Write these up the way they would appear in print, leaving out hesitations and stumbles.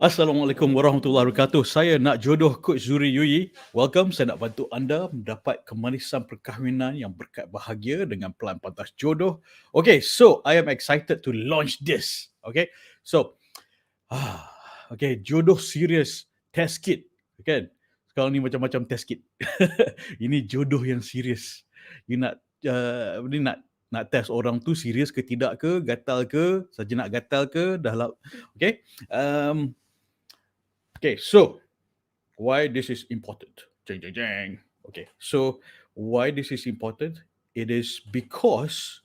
Assalamualaikum warahmatullahi wabarakatuh. Saya nak jodoh Coach Zuri Yui. Welcome, saya nak bantu anda mendapat kemanisan perkahwinan yang berkat bahagia dengan pelan pantas jodoh. Okay, so I am excited to launch this. Okay, so okay, jodoh serius test kit. Kan? Sekarang ni macam-macam test kit. Ini jodoh yang serius. You nak test orang tu serius ke tidak ke, gatal ke, saja nak gatal ke, dah lah. Okay. Okay, so why this is important? Jeng, jeng, jeng. Okay, so why this is important? It is because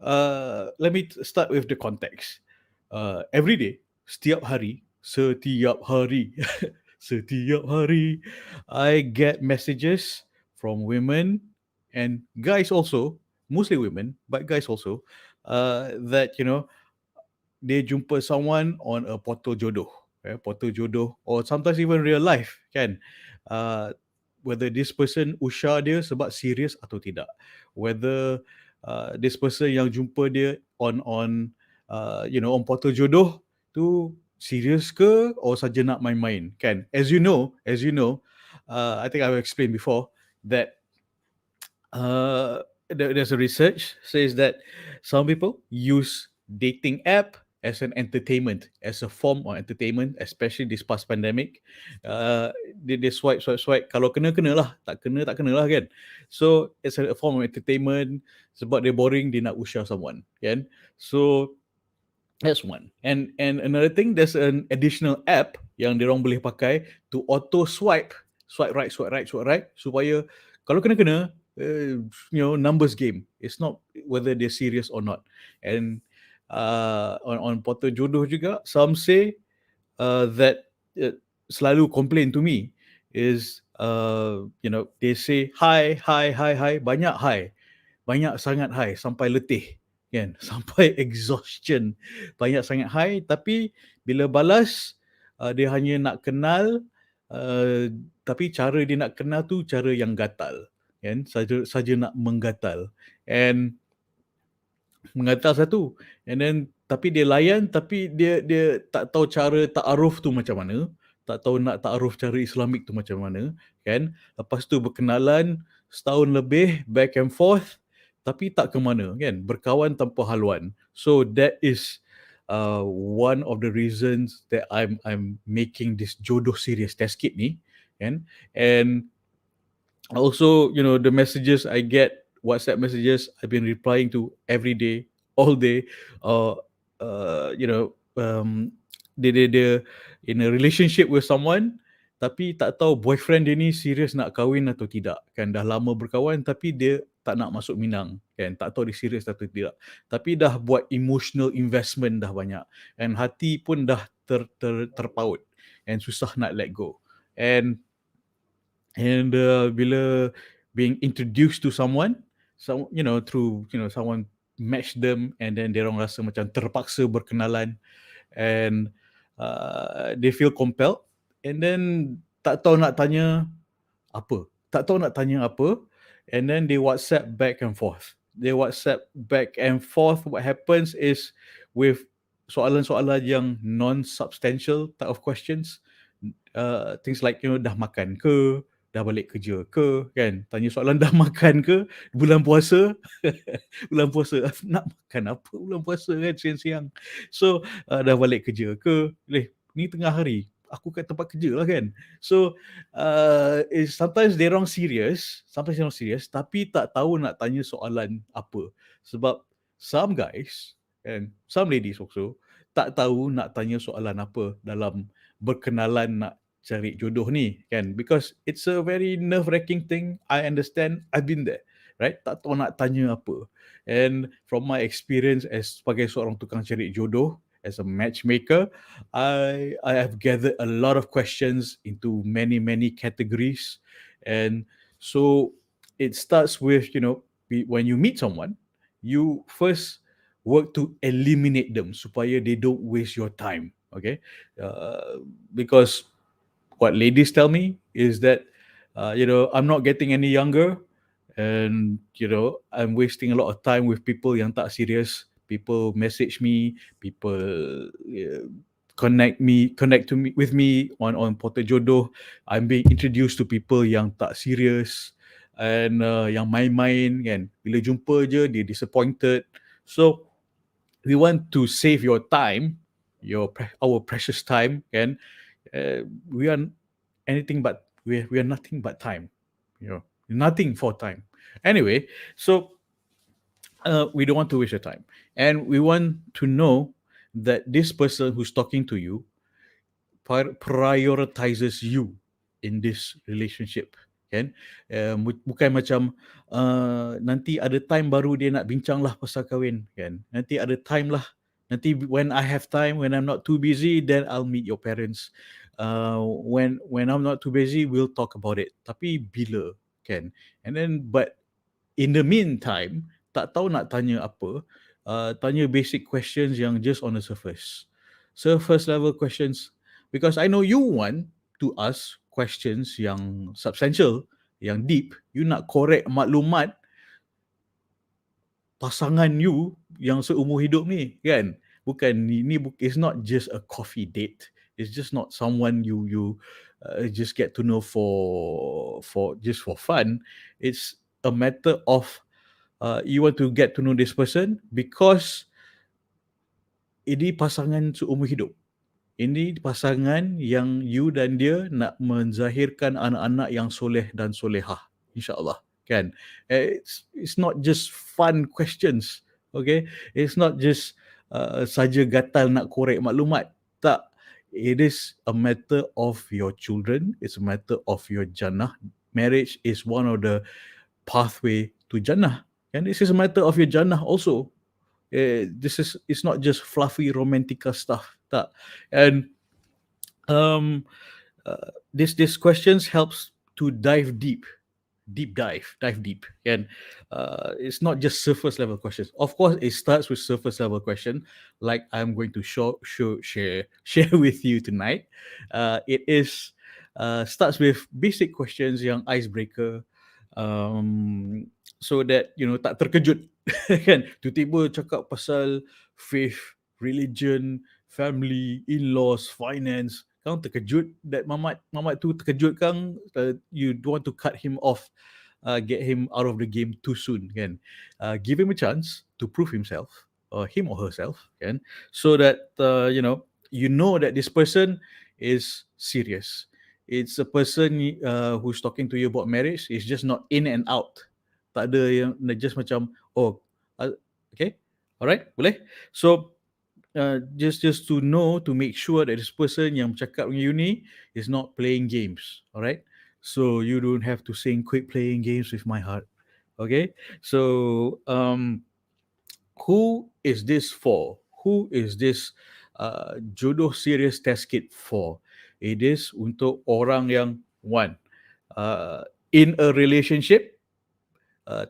let me start with the context. Every day, setiap hari, setiap hari, I get messages from women and guys also, mostly women, but guys also, that they jumpa someone on a portal jodoh, portal jodoh, or sometimes even real life, kan? Whether this person usah dia sebab serius atau tidak, whether this person yang jumpa dia on on portal jodoh tu serius ke or saja nak main-main, kan? As you know, I think I've explained before that there's a research says that some people use dating app as an entertainment, as a form of entertainment, especially this past pandemic. Dia swipe. Kalau kena lah, tak kena lah, kan. So it's a form of entertainment. Sebab dia boring, dia nak usah someone, kan. So that's one. And another thing, there's an additional app yang diorang boleh pakai to auto swipe right, supaya kalau kena, numbers game. It's not whether they're serious or not. And on portal jodoh juga, some say that selalu complain to me is they say hi, banyak sangat hi sampai letih, kan, sampai exhaustion, banyak sangat hi, tapi bila balas dia hanya nak kenal, tapi cara dia nak kenal tu cara yang gatal, kan, saja nak menggatal, and menggatal satu, and then tapi dia layan, tapi dia tak tahu cara ta'aruf tu macam mana, tak tahu nak ta'aruf cara Islamik tu macam mana, kan. Lepas tu berkenalan setahun lebih, back and forth, tapi tak ke mana, kan, berkawan tanpa haluan. So that is one of the reasons that I'm making this jodoh serious test kit ni, kan. And also, the messages I get, WhatsApp messages I've been replying to every day, all day, dia in a relationship with someone, tapi tak tahu boyfriend dia ni serius nak kahwin atau tidak, kan. Dah lama berkawan tapi dia tak nak masuk Minang, kan, tak tahu dia serius atau tidak, tapi dah buat emotional investment dah banyak, and hati pun dah terpaut and susah nak let go. And bila being introduced to someone, through someone match them, and then dia orang rasa macam terpaksa berkenalan, and they feel compelled, and then tak tahu nak tanya apa, and then they WhatsApp back and forth. What happens is, with soalan-soalan yang non-substantial type of questions, things like, dah makan ke, dah balik kerja ke, kan, tanya soalan dah makan ke, bulan puasa, nak makan apa bulan puasa, kan, siang-siang. So dah balik kerja ke, ni tengah hari, aku kat tempat kerja lah, kan. So sometimes they orang serious, tapi tak tahu nak tanya soalan apa. Sebab some guys and some ladies also tak tahu nak tanya soalan apa dalam berkenalan nak cari jodoh ni, kan, because it's a very nerve-wracking thing. I understand, I've been there, right? Tak tahu nak tanya apa. And from my experience as sebagai seorang tukang cari jodoh, as a matchmaker, I have gathered a lot of questions into many categories, and so it starts with, when you meet someone, you first work to eliminate them supaya they don't waste your time, okay? Because what ladies tell me is that, I'm not getting any younger, and I'm wasting a lot of time with people yang tak serious. People message me, people connect to me with me on Portal Jodoh. I'm being introduced to people yang tak serious and yang main-main kan. Bila jumpa je dia disappointed. So we want to save your time, our precious time kan. We are anything but we are nothing but time. Nothing for time. Anyway, so we don't want to waste your time, and we want to know that this person who's talking to you prioritizes you in this relationship, kan? Bukan macam nanti ada time baru dia nak bincang lah pasal kahwin, kan? Nanti ada time lah. Nanti when I have time, when I'm not too busy, then I'll meet your parents. When I'm not too busy, we'll talk about it. Tapi bila, kan? And then but in the meantime, tak tahu nak tanya apa, tanya basic questions yang just on the surface level questions, because I know you want to ask questions yang substantial, yang deep. You nak korek maklumat pasangan you yang seumur hidup ni, kan? Bukan ni it's not just a coffee date. It's just not someone you just get to know for just for fun. It's a matter of you want to get to know this person because ini pasangan seumur hidup. Ini pasangan yang you dan dia nak menzahirkan anak-anak yang soleh dan solehah, insyaAllah. Kan? It's not just fun questions. Okay? It's not just saja gatal nak korek maklumat. Tak. It is a matter of your children. It's a matter of your jannah. Marriage is one of the pathway to jannah. And this is a matter of your jannah also. It's not just fluffy romantica stuff. Tak. And this questions helps to dive deep. Dive deep. And it's not just surface level questions. Of course, it starts with surface level question, like I'm going to share with you tonight. It is starts with basic questions yang icebreaker, so that tak terkejut kan, tiba-tiba cakap pasal faith, religion, family, in-laws, finance, kang terkejut, that mamat tu terkejut kang, you don't want to cut him off, get him out of the game too soon kan. Give him a chance to prove himself, or him or herself kan, so that you know that this person is serious. It's a person who's talking to you about marriage. It's just not in and out. Tak ada yang just macam okay, alright, boleh. So just to know, to make sure that this person yang cakap dengan you ni is not playing games, alright. So you don't have to sing quit playing games with my heart. Okay, so who is this for? Who is this jodoh serious test kit for? It is untuk orang yang one, in a relationship,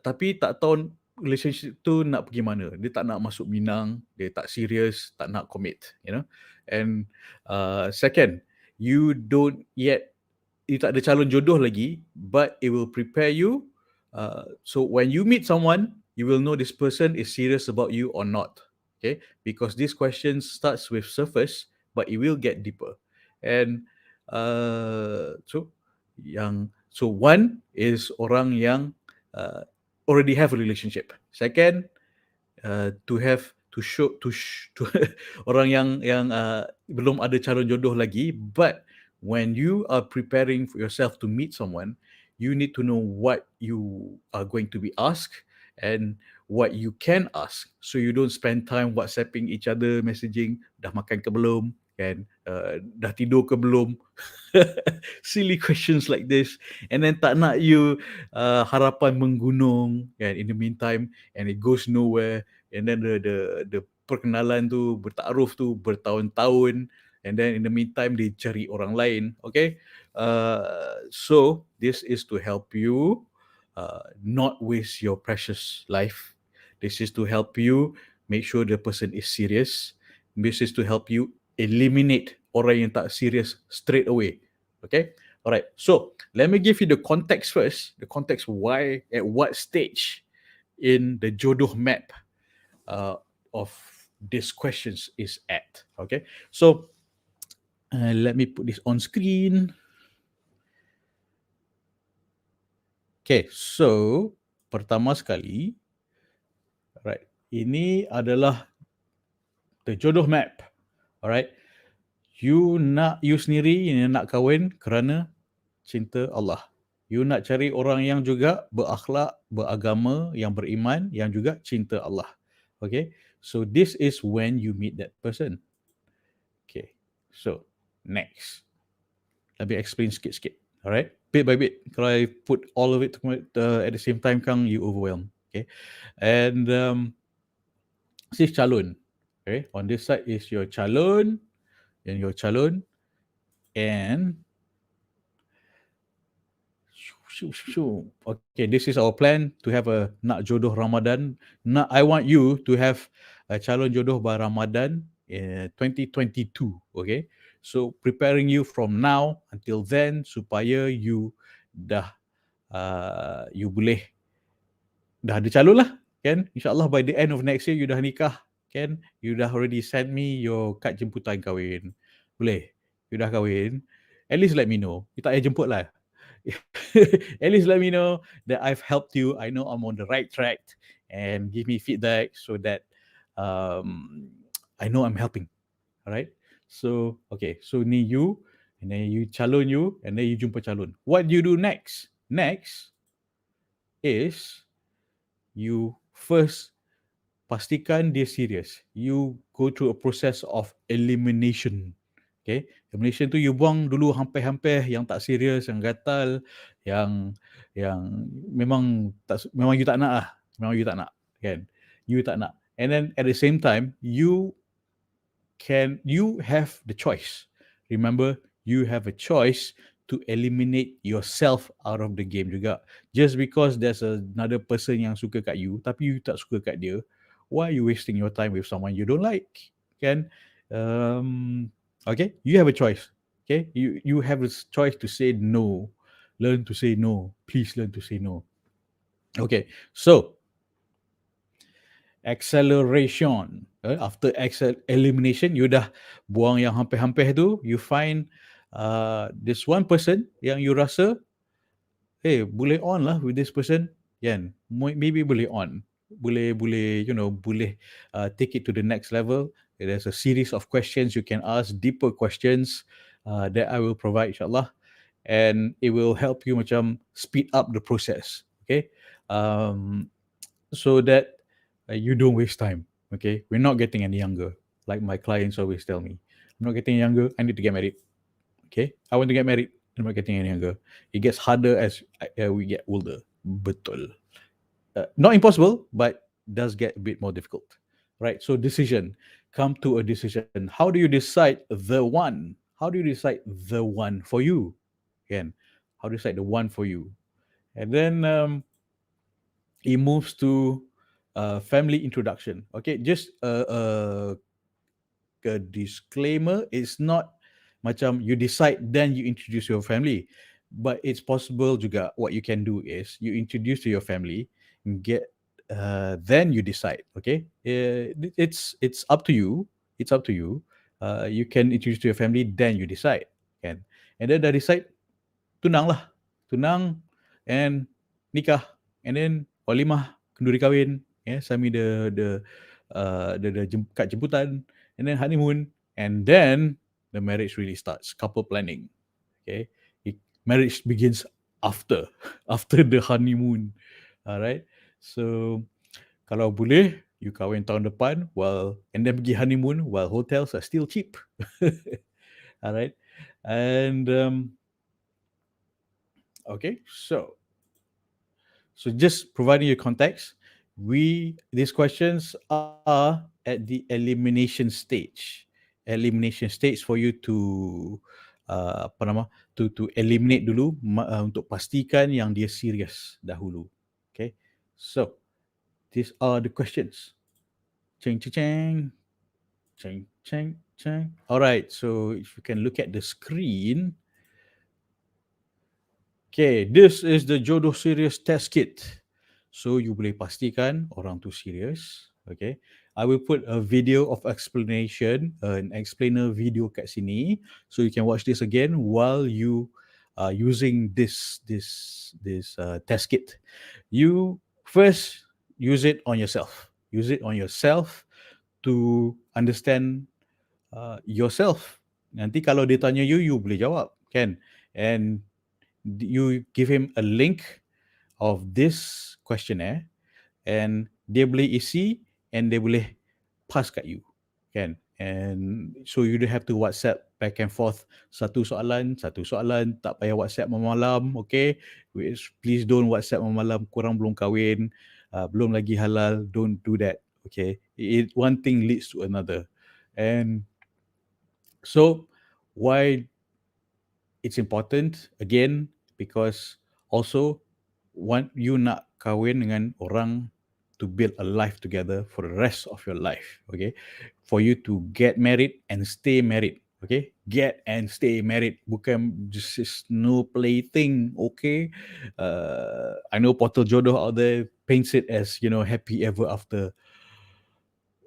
tapi tak tahu relationship tu nak pergi mana. Dia tak nak masuk minang, dia tak serious, tak nak commit, And second, you tak ada calon jodoh lagi, but it will prepare you. So when you meet someone, you will know this person is serious about you or not. Okay, because this question starts with surface, but it will get deeper. And so one is orang yang already have a relationship. Second, to orang yang belum ada calon jodoh lagi, but when you are preparing for yourself to meet someone, you need to know what you are going to be asked and what you can ask, so you don't spend time WhatsApping each other, messaging, dah makan ke belum, kan, dah tidur ke belum, silly questions like this, and then tak nak you harapan menggunung, kan, in the meantime, and it goes nowhere, and then the perkenalan tu, bertaaruf tu bertahun-tahun, and then in the meantime dia cari orang lain. Okay, so this is to help you not waste your precious life. This is to help you make sure the person is serious. This is to help you eliminate orang yang tak serious straight away. Okay, alright. So let me give you the context first. The context why, at what stage in the jodoh map of these questions is at. Okay, so Let me put this on screen. Okay, so pertama sekali, right, ini adalah the jodoh map. Alright, you sendiri yang nak kahwin kerana cinta Allah. You nak cari orang yang juga berakhlak, beragama, yang beriman, yang juga cinta Allah. Okay, so this is when you meet that person. Okay, so next, let me explain sikit-sikit. Alright, bit by bit. Kalau I put all of it at the same time, Kang, you overwhelm. Okay, and this is calon. Okay, on this side is your calon, and your calon, and okay, this is our plan to have a nak jodoh Ramadan. I want you to have a calon jodoh by Ramadan in 2022. Okay, so preparing you from now until then supaya you dah you boleh dah ada calon lah, kan? InsyaAllah by the end of next year you dah nikah, kan? You dah already send me your kad jemputan kahwin. Boleh? You dah kahwin? At least let me know. You tak payah jemput lah. At least let me know that I've helped you. I know I'm on the right track, and give me feedback so that I know I'm helping. All right. So okay. So ni you, and then you calon you, and then you jumpa calon. What do you do next? Next is you first pastikan dia serious. You go through a process of elimination. Okay, elimination tu you buang dulu hampir-hampir yang tak serius, yang gatal, yang memang you tak nak lah. Memang you tak nak, kan? You tak nak. And then at the same time, you have the choice. Remember, you have a choice to eliminate yourself out of the game juga. Just because there's another person yang suka kat you, tapi you tak suka kat dia, why are you wasting your time with someone you don't like? Kan? Okay, you have a choice. Okay, you have a choice to say no. Learn to say no. Please learn to say no. Okay, so acceleration. After elimination, you dah buang yang hampir-hampir tu, you find this one person yang you rasa, hey, boleh on lah with this person, kan? Maybe boleh on. Boleh, boleh take it to the next level. There's a series of questions you can ask, deeper questions that I will provide, insyaAllah. And it will help you macam speed up the process. Okay? So that you don't waste time. Okay, we're not getting any younger. Like my clients always tell me, I'm not getting younger. I need to get married. Okay, I want to get married. I'm not getting any younger. It gets harder as we get older. Betul. Not impossible, but does get a bit more difficult. Right. So decision. Come to a decision. How do you decide the one? How do you decide the one for you? Again, how do you decide the one for you? And then it moves to family introduction. Okay, just a disclaimer, it's not macam you decide then you introduce your family, but it's possible juga what you can do is you introduce to your family, get then you decide. Okay, it's up to you. It's up to you. You can introduce to your family, then you decide. Kan? And then dah decide, tunang lah. Tunang and nikah. And then walimah, kenduri kahwin, send me the kad jemputan, and then honeymoon, and then the marriage really starts. Couple planning. Okay, marriage begins after after the honeymoon. Alright, so kalau boleh you kahwin tahun depan, and then pergi honeymoon while hotels are still cheap. Alright, and okay, so just providing you context, these questions are at the elimination stage. Elimination stage for you to to eliminate dulu, untuk pastikan yang dia serius dahulu. Okay, so these are the questions. Cheng cheng cheng, cheng cheng cheng. Alright, so if you can look at the screen. Okay, this is the jodoh serius test kit. So you boleh pastikan orang tu serius. Okay, I will put a video of explanation, an explainer video kat sini, so you can watch this again while you are using this test kit. You first use it on yourself. Use it on yourself to understand yourself. Nanti kalau dia tanya you, you boleh jawab, kan? And you give him a link of this questionnaire, and dia boleh isi and dia boleh pass kat you, kan? And so you don't have to WhatsApp back and forth satu soalan, tak payah WhatsApp malam, okay? Please don't WhatsApp malam, korang belum kahwin, belum lagi halal, don't do that, okay? One thing leads to another. And so why it's important, again, because also you nak kahwin dengan orang to build a life together for the rest of your life, okay? For you to get married and stay married, okay? Get and stay married, bukan just is no plaything, okay? I know portal jodoh out there paints it as, happy ever after.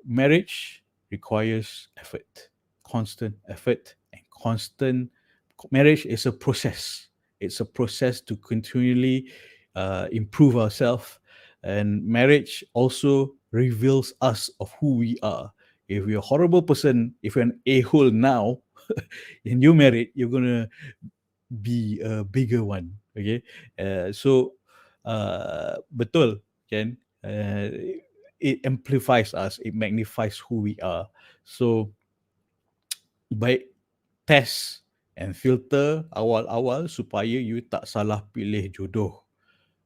Marriage requires effort, constant effort, and constant. Marriage is a process. It's a process to continually improve ourselves, and marriage also reveals us of who we are. If you're a horrible person, if you're an a-hole now, and you're married, you're gonna be a bigger one. Okay, so betul, kan? It amplifies us, it magnifies who we are. So baik test and filter awal-awal supaya you tak salah pilih jodoh.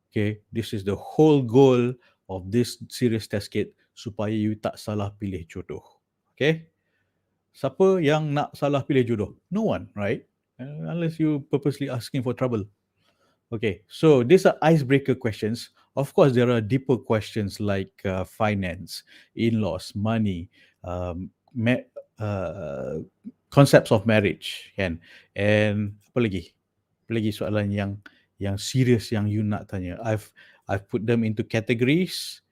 Okay, this is the whole goal of this series test kit, supaya you tak salah pilih jodoh. Okay, siapa yang nak salah pilih jodoh? No one, right? Unless you purposely asking for trouble. Okay, so these are icebreaker questions. Of course, there are deeper questions like finance, in-laws, money, concepts of marriage, kan? And apa lagi? Apa lagi soalan yang serius yang you nak tanya? I've put them into categories,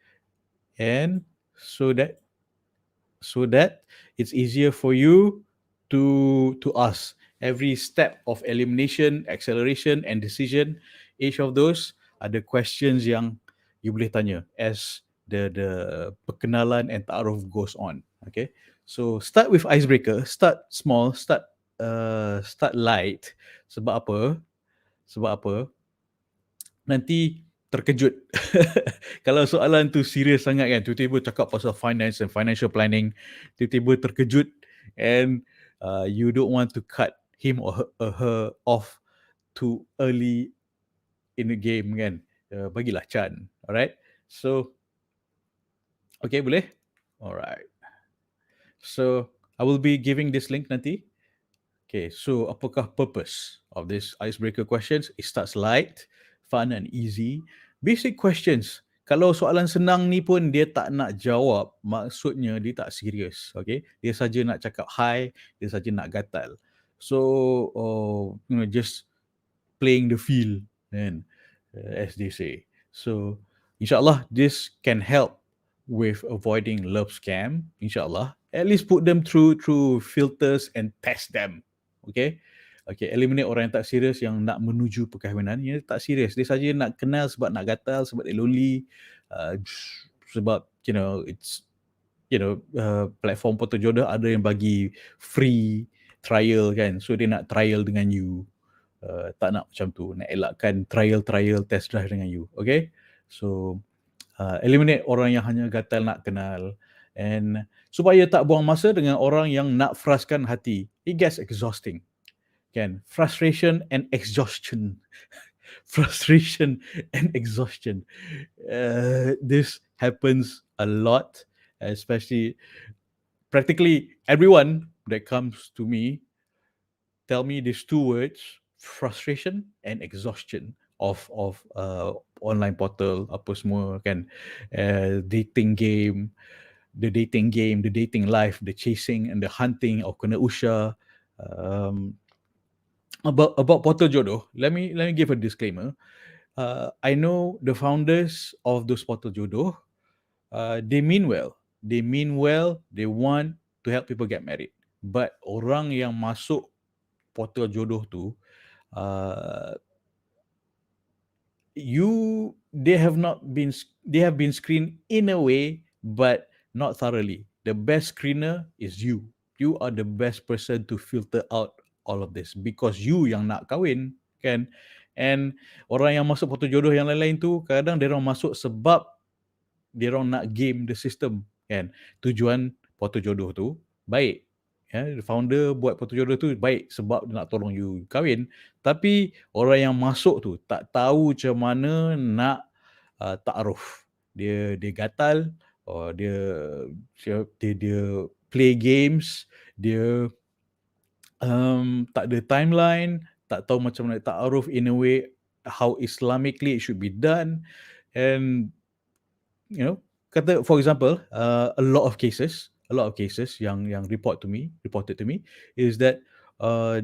and so that it's easier for you to ask. Every step of elimination, acceleration, and decision, each of those ada questions yang you boleh tanya as the perkenalan and ta'aruf goes on. Okay, so start with icebreaker, start small, start light. Sebab apa? Nanti terkejut. Kalau soalan tu serius sangat, kan, tiba-tiba cakap pasal finance and financial planning, tiba-tiba terkejut, and you don't want to cut him or her off too early in the game, kan? Bagilah Chan. Alright, so okay, boleh? Alright, so I will be giving this link nanti. Okay, so apakah purpose of this icebreaker questions? It starts light, fun and easy. Basic questions. Kalau soalan senang ni pun dia tak nak jawab, maksudnya dia tak serius. Okay, dia saja nak cakap hi, dia saja nak gatal. So, just playing the field, kan, as they say. So, insyaAllah, this can help with avoiding love scam, insyaAllah. At least put them through filters and test them. Okay, eliminate orang yang tak serius, yang nak menuju perkahwinan. Dia tak serius, dia saja nak kenal sebab nak gatal, sebab dia lonely, sebab it's platform portal jodoh ada yang bagi free trial, kan, so dia nak trial dengan you. Tak nak macam tu, nak elakkan trial test drive dengan you. Okay, so eliminate orang yang hanya gatal nak kenal, and supaya tak buang masa dengan orang yang nak frustkan hati. It gets exhausting, kan? Frustration and exhaustion. Frustration and exhaustion. This happens a lot, especially practically everyone that comes to me tell me these two words: frustration and exhaustion of online portal, apa semua, kan, dating game, the dating life, the chasing and the hunting of kena usha. About portal jodoh, let me give a disclaimer. I know the founders of those portal jodoh, they mean well. they mean well, they want to help people get married. But orang yang masuk portal jodoh tu, uh, they have not been they have been screened in a way, but not thoroughly. The best screener is you. You are the best person to filter out all of this because you yang nak kahwin, kan. And orang yang masuk portal jodoh yang lain-lain tu kadang dia orang masuk sebab dia orang nak game the system, kan. Tujuan portal jodoh tu baik, ya, founder buat portal jodoh tu baik sebab dia nak tolong you kahwin, tapi orang yang masuk tu tak tahu macam mana nak taaruf. Dia gatal, dia play games, dia tak ada timeline, tak tahu macam mana taaruf in a way how Islamically it should be done. And you know, kata for example, a lot of cases yang reported to me is that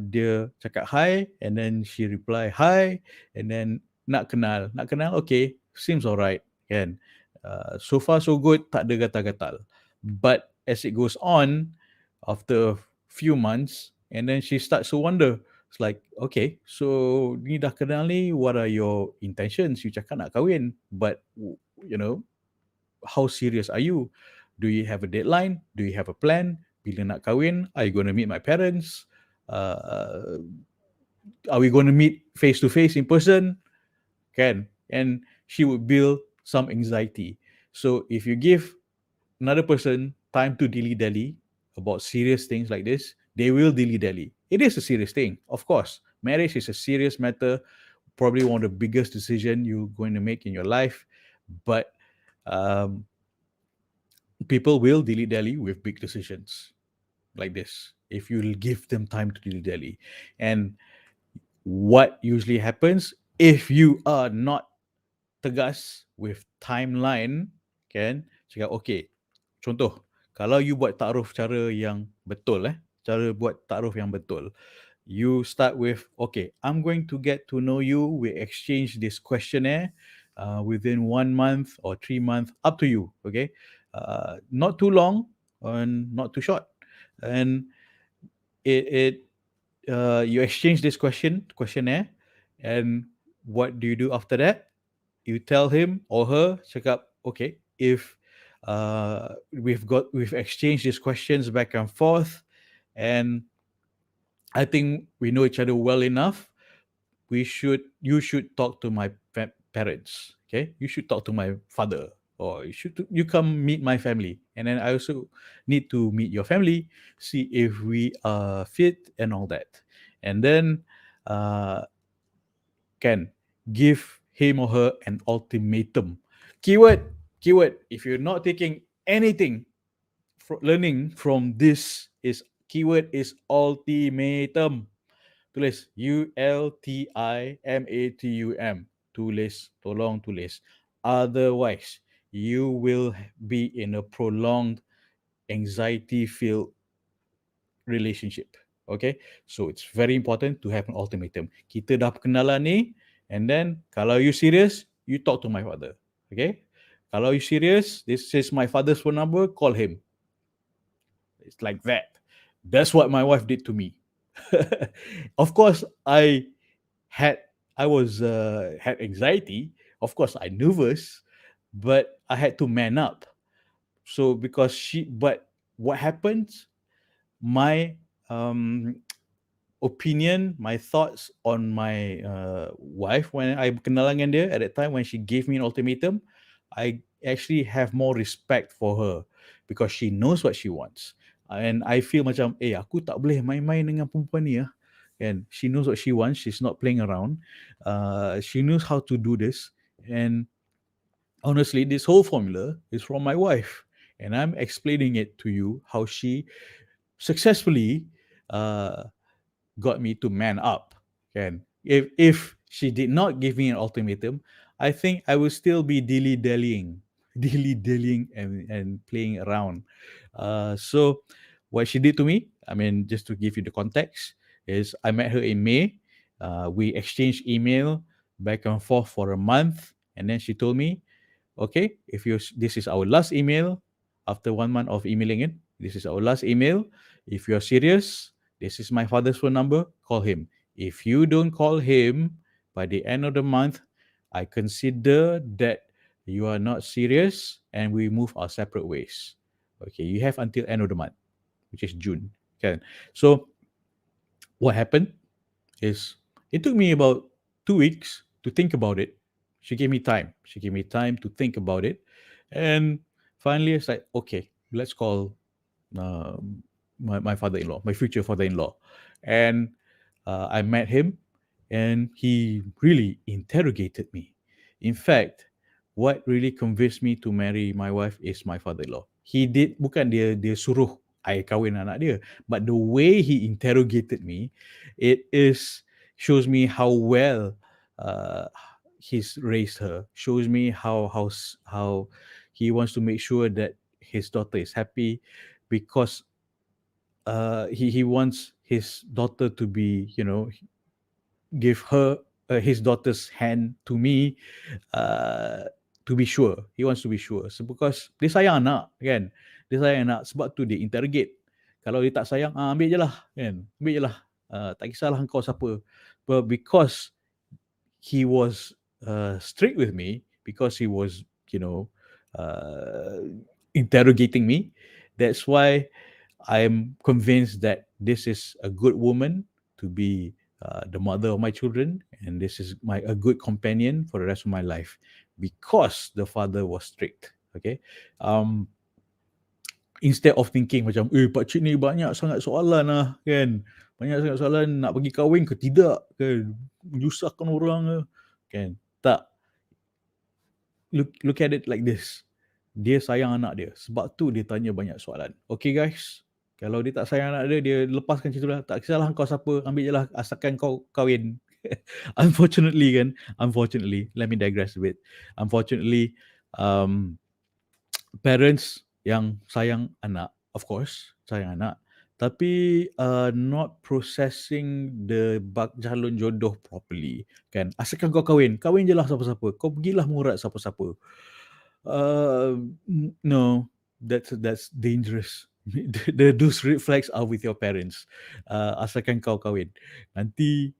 dia cakap hi and then she reply hi and then nak kenal, okay, seems alright, kan. So far so good, tak ada gatal-gatal. But as it goes on, after a few months, and then she starts to wonder. It's like, okay, so ni dah kenal ni, what are your intentions? You cakap nak kahwin, but you know, how serious are you? Do you have a deadline? Do you have a plan? Bila nak kahwin? Are you going to meet my parents? Uh, are we going to meet face to face in person? Kan? And she would build some anxiety. So if you give another person time to dilly-dally about serious things like this, they will dilly-dally. It is a serious thing, of course. Marriage is a serious matter, probably one of the biggest decisions you're going to make in your life. But people will dilly-dally with big decisions like this if you give them time to dilly-dally. And what usually happens if you are not tegas with timeline, kan, cakap okay, contoh, kalau you buat takruf cara yang betul, cara buat takruf yang betul, you start with, okay, I'm going to get to know you, we exchange this questionnaire within 1 month or 3 months, up to you, okay, not too long and not too short. And you exchange this questionnaire, and what do you do after that? You tell him or her, cakap, okay, if we've exchanged these questions back and forth, and I think we know each other well enough, you should talk to my parents, okay? You should talk to my father, or you come meet my family, and then I also need to meet your family, see if we are fit and all that, and then can give him or her an ultimatum. Keyword. If you're not taking anything learning from this, is keyword is ultimatum. Tulis ultimatum. Tulis, tolong tulis. Otherwise, you will be in a prolonged anxiety-filled relationship. Okay, so it's very important to have an ultimatum. Kita dah perkenalan ni, and then kalau you serious, you talk to my father. Okay, kalau you serious, this is my father's phone number, call him. It's like that. That's what my wife did to me. Of course, I had anxiety. Of course, I nervous, but I had to man up. So but what happens? My opinion, my thoughts on my wife when I kenalan dengan dia at that time when she gave me an ultimatum, I actually have more respect for her because she knows what she wants. And I feel macam, aku tak boleh main-main dengan perempuan ni . And she knows what she wants. She's not playing around. She knows how to do this. And honestly, this whole formula is from my wife. And I'm explaining it to you how she successfully got me to man up. Kan? If she did not give me an ultimatum, I think I would still be dilly-dallying and playing around. So what she did to me, I mean, just to give you the context, is I met her in May. We exchanged email back and forth for a month, and then she told me, okay, this is our last email, after 1 month of emailing it, this is our last email. If you're serious, this is my father's phone number, call him. If you don't call him by the end of the month, I consider that you are not serious and we move our separate ways. Okay, you have until end of the month, which is June. Okay. So what happened is it took me about 2 weeks to think about it. She gave me time. She gave me time to think about it. And finally, it's like, okay, let's call uh, my father-in-law, my future father-in-law. And I met him, and he really interrogated me. In fact, what really convinced me to marry my wife is my father-in-law. He did, bukan dia suruh I kahwin anak dia, but the way he interrogated me, it is shows me how well uh, he's raised her. Shows me how he wants to make sure that his daughter is happy, because he wants his daughter to be, give her his daughter's hand to me, uh, to be sure. He wants to be sure. So because dia sayang anak, kan? Dia sayang anak, sebab tu dia interrogate. Kalau dia tak sayang, ambil je lah, kan? Ambil je lah. Tak kisahlah engkau siapa. But because he was strict with me, because he was, uh, interrogating me, that's why I'm convinced that this is a good woman to be the mother of my children, and this is a good companion for the rest of my life, because the father was strict. Okay, instead of thinking macam, pakcik ni banyak sangat soalan lah, kan, banyak sangat soalan, nak pergi kahwin ke tidak, kan, menyusahkan orang ke, kan, tak. Look at it like this. Dia sayang anak dia, sebab tu dia tanya banyak soalan. Okay guys, kalau dia tak sayang anak dia, dia lepaskan macam tu lah. Tak kisahlah kau siapa, ambil je lah, asalkan kau kahwin. Unfortunately, let me digress a bit. Unfortunately, parents yang sayang anak, of course, sayang anak, tapi not processing the calon jodoh properly, kan? Asalkan kau kahwin je lah siapa-siapa. Kau pergilah murat siapa-siapa. No, that's dangerous. Those red flags are with your parents. Asalkan kau kahwin. Nanti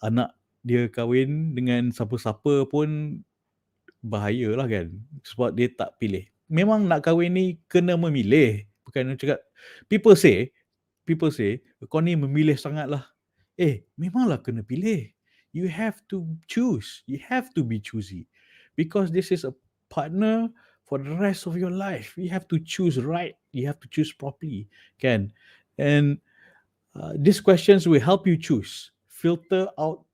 anak dia kahwin dengan siapa-siapa pun bahayalah, kan, sebab dia tak pilih. Memang nak kahwin ni kena memilih. Bukan cakap, people say kau ni memilih sangat lah. Memanglah kena pilih. You have to choose. You have to be choosy, because this is a partner for the rest of your life. You have to choose right. You have to choose properly, kan? And these questions will help you choose. Filter out,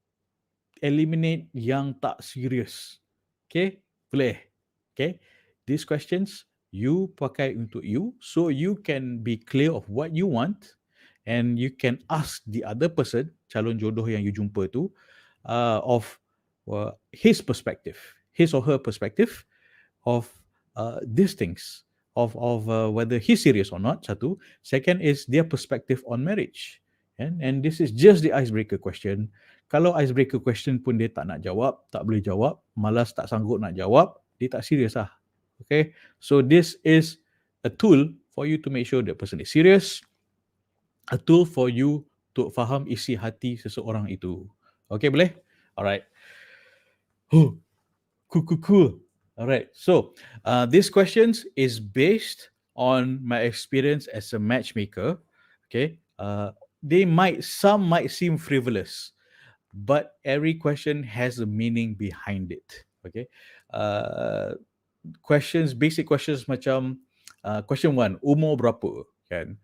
eliminate yang tak serious. Okay? Boleh. Okay? These questions you pakai untuk you, so you can be clear of what you want, and you can ask the other person, calon jodoh yang you jumpa tu, of his perspective, his or her perspective of these things, of whether he's serious or not. Satu. Second is their perspective on marriage. And this is just the icebreaker question. Kalau icebreaker question pun dia tak nak jawab, tak boleh jawab, malas tak sanggup nak jawab, dia tak serius lah. Okay, so this is a tool for you to make sure that person is serious, a tool for you to faham isi hati seseorang itu. Okay, boleh? Alright. Cool. Alright, so this questions is based on my experience as a matchmaker. Okay, some might seem frivolous, but every question has a meaning behind it. Okay, basic questions macam question 1, umur berapa, kan?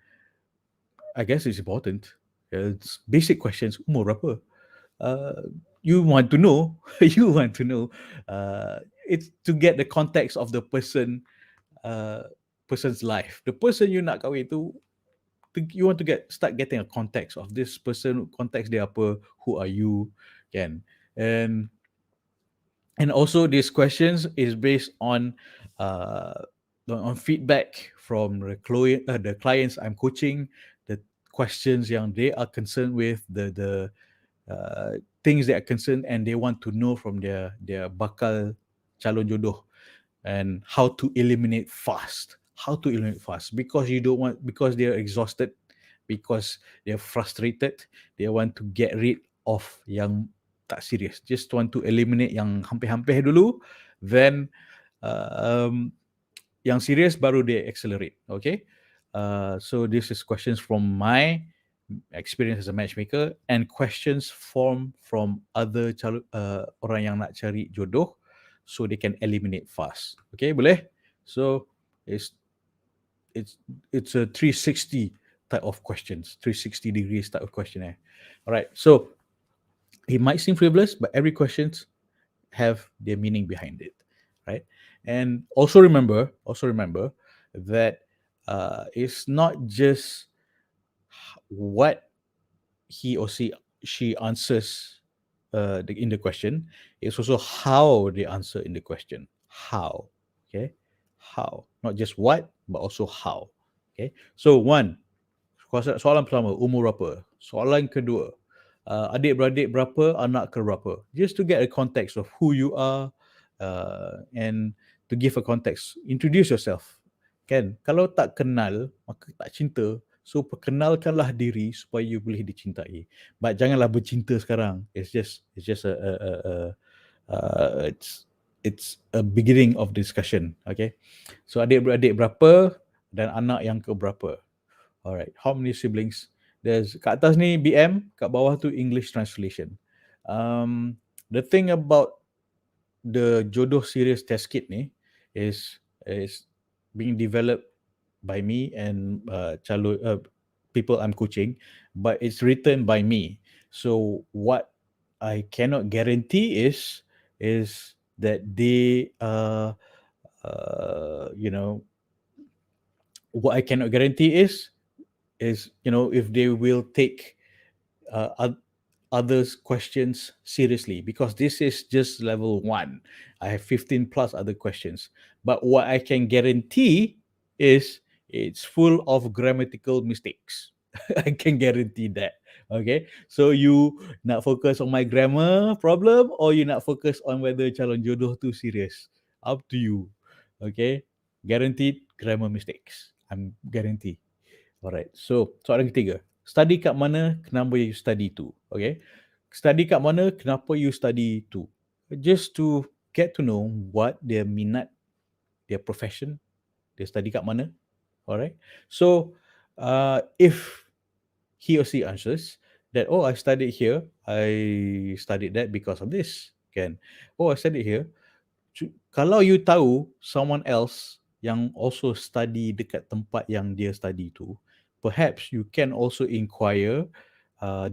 I guess it's important. It's basic questions, umur berapa? You want to know, it's to get the context of the person's life. The person you nak kahwin tu, you want to start getting a context of this person, context dia apa, who are you, kan? And also these questions is based on feedback from the clients I'm coaching, the questions yang they are concerned with, the things they are concerned and they want to know from their bakal calon jodoh, and how to eliminate fast, how to eliminate fast, because you don't want, because they're exhausted, because they're frustrated, they want to get rid of yang tak serius, just want to eliminate yang hampir-hampir dulu, then um, yang serius baru dia accelerate. Okay, so this is questions from my experience as a matchmaker, and questions from other orang yang nak cari jodoh, so they can eliminate fast. Okay, boleh? So it's it's it's a 360 type of questions, 360 degrees type of questionnaire. All right, so it might seem frivolous, but every questions have their meaning behind it, right? And also remember that it's not just what he or she answers in the question. It's also how they answer in the question. How, okay? How, not just what, but also how. Okay. So one, soalan pertama, umur berapa? Soalan kedua, adik-beradik berapa, anak ke berapa? Just to get a context of who you are, and to give a context. Introduce yourself. Kan? Kalau tak kenal, maka tak cinta. So, perkenalkanlah diri supaya you boleh dicintai. But janganlah bercinta sekarang. It's just it's a beginning of discussion. Okay. So, adik-beradik berapa dan anak yang ke berapa? Alright, how many siblings? There's kat atas ni BM, kat bawah tu English translation. The thing about the jodoh serious test kit ni is being developed by me and people I'm coaching, but it's written by me. So what I cannot guarantee is that they you know, what I cannot guarantee is if they will take others questions seriously, because this is just level 1. I have 15 plus other questions, but what I can guarantee is it's full of grammatical mistakes. I can guarantee that. Okay, so you nak focus on my grammar problem, or you nak focus on whether calon jodoh tu serious, up to you. Okay, guaranteed grammar mistakes, I'm guarantee. Alright, so soalan ketiga. Study kat mana, kenapa you study tu? Okay. Study kat mana, kenapa you study tu? Just to get to know what their minat, their profession, they study kat mana. Alright. So, if he or she answers that, oh, I studied here, I studied that because of this. Kan? Oh, I studied here. Kalau you tahu someone else yang also study dekat tempat yang dia study tu, perhaps you can also inquire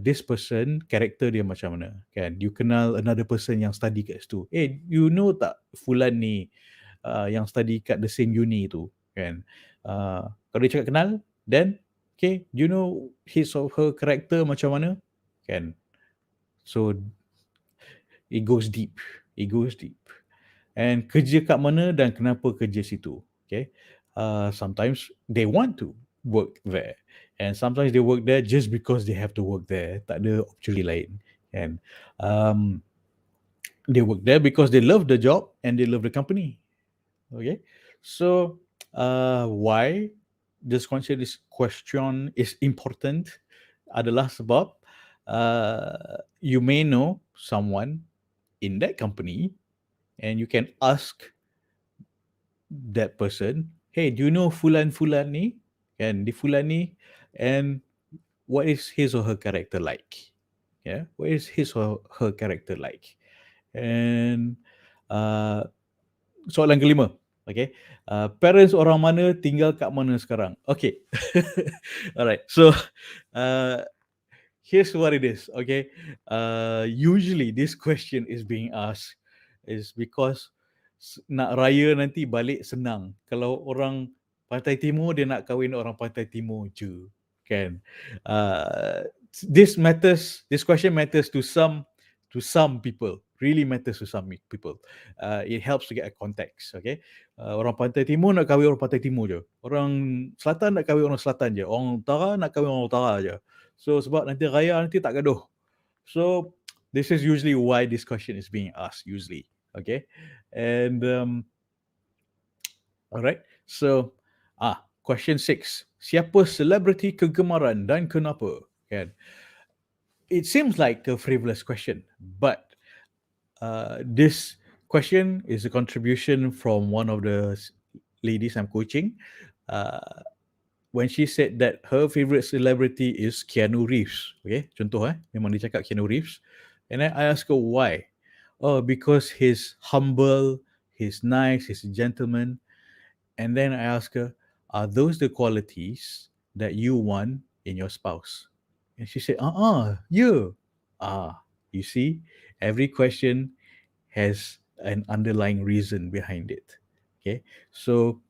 this person, karakter dia macam mana. Kan? You kenal another person yang study kat situ. You know tak Fulan ni yang study kat the same uni tu. Kan? Kalau dia cakap kenal, then, okay, do you know his or her karakter macam mana? Kan? So, it goes deep. It goes deep. And kerja kat mana dan kenapa kerja situ. Okay. Sometimes they want to work there. And sometimes they work there just because they have to work there. Tak ada opportunity lain. And they work there because they love the job and they love the company. Okay. So why this question is important adalah sebab you may know someone in that company, and you can ask that person, hey, do you know Fulan ni? And the Fulan ni, and what is his or her character like? Yeah, what is his or her character like? And soalan kelima, okay, parents orang mana, tinggal kat mana sekarang? Okay, alright. So here's what it is. Okay, usually this question is being asked is because nak raya nanti balik senang. Kalau orang Pantai Timur, dia nak kahwin orang Pantai Timur je, kan? This question matters to some people, really matters to some people. It helps to get a context, okay? Orang Pantai Timur nak kahwin orang Pantai Timur je. Orang Selatan nak kahwin orang Selatan je. Orang Utara nak kahwin orang Utara je. So sebab nanti raya nanti tak gaduh. So this is usually why this question is being asked usually. Okay. And all right. So Question 6. Siapa selebriti kegemaran dan kenapa? Kan? It seems like a frivolous question, but this question is a contribution from one of the ladies I'm coaching. Uh, when she said that her favorite celebrity is Keanu Reeves. Okay, contoh memang dia cakap Keanu Reeves. And then I asked her why. Oh, because he's humble, he's nice, he's a gentleman. And then I asked her, are those the qualities that you want in your spouse? And she said, yeah. You see, every question has an underlying reason behind it. Okay, so,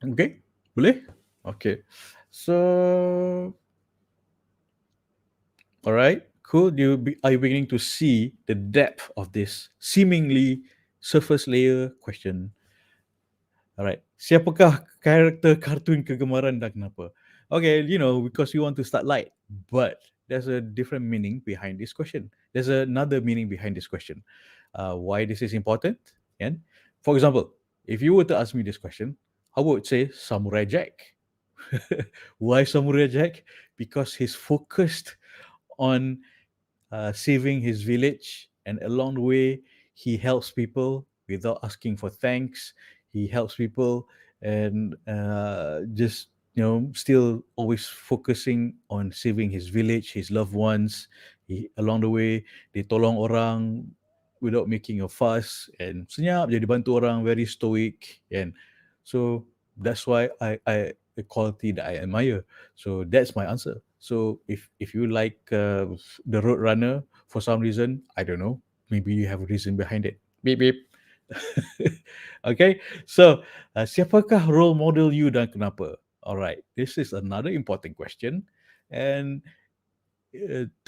okay, boleh? Okay, so, all right, cool. Are you beginning to see the depth of this seemingly surface layer question? Alright. Siapakah karakter kartun kegemaran dan kenapa? Okay, because you want to start light, but there's a different meaning behind this question. There's another meaning behind this question. Why this is important? And for example, if you were to ask me this question, I would say Samurai Jack. Why Samurai Jack? Because he's focused on saving his village, and along the way, he helps people without asking for thanks. He helps people and just still always focusing on saving his village, his loved ones. Along the way, they tolong orang without making a fuss and senyap jadi bantu orang, very stoic, and so that's why I a quality that I admire. So that's my answer. So if you like the Road Runner for some reason, I don't know, maybe you have a reason behind it. Beep beep. Okay, so siapakah role model you dan kenapa? Alright, this is another important question, and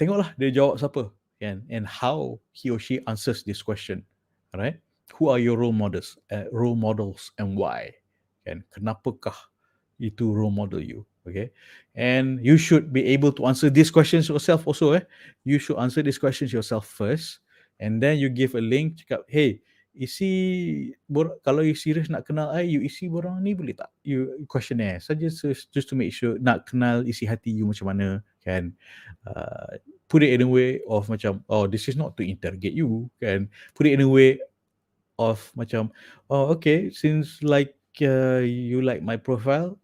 tengoklah dia jawab siapa, kan, and how he or she answers this question. Alright, who are your role models and why? Kan, kenapakah itu role model you? Okay, and you should be able to answer these questions yourself also. You should answer these questions yourself first, and then you give a link. Cakap, hey, kalau you serius nak kenal you isi borang ni boleh tak? You questionnaire saja, just to make sure nak kenal isi hati you macam mana, kan? Put it in a way of macam, oh, this is not to interrogate you, kan? Put it in a way of macam, oh, okay, since you like my profile,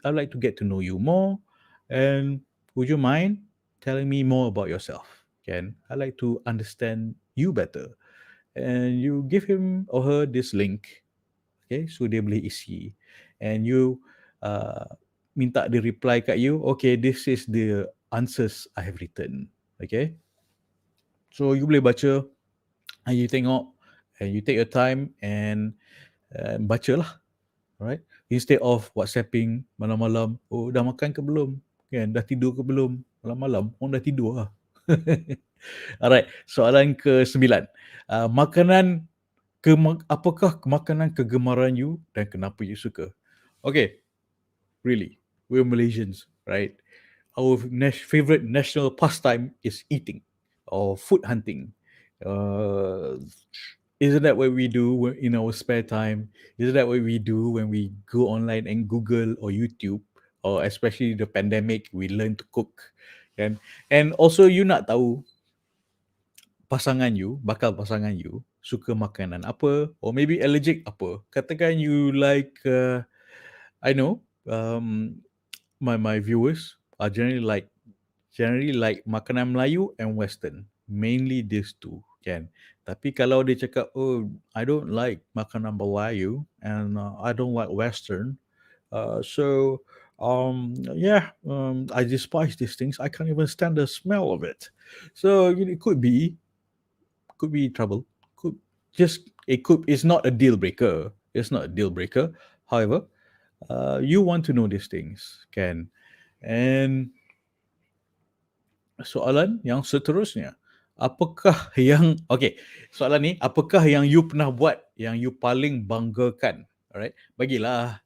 I'd like to get to know you more, and would you mind telling me more about yourself? Can I like to understand you better? And you give him or her this link, okay, so dia boleh isi, and you uh, minta dia reply kat you, okay, this is the answers I have written, okay. So you boleh baca, and you tengok, and you take your time and bacalah, alright. Instead of WhatsApping malam-malam, oh, dah makan ke belum? Kan, dah tidur ke belum? Malam-malam, orang dah tidur lah. Alright, soalan ke-9. Makanan apakah makanan kegemaran you dan kenapa you suka? Okay, really, we're Malaysians, right? Our favorite national pastime is eating or food hunting. Uh, isn't that what we do in our spare time? Isn't that what we do when we go online and Google or YouTube, or especially the pandemic, we learn to cook? And also you nak tahu bakal pasangan you suka makanan apa, or maybe allergic apa. Katakan you like, I know, my viewers are generally like makanan Melayu and Western, mainly these two, kan. Tapi kalau dia cakap, oh, I don't like makanan Melayu and I don't like Western, so yeah, I despise these things. I can't even stand the smell of it. So it could be trouble. It's not a deal breaker. It's not a deal breaker. However, you want to know these things, kan. And soalan yang seterusnya, soalan ni, apakah yang you pernah buat yang you paling banggakan? Alright, bagilah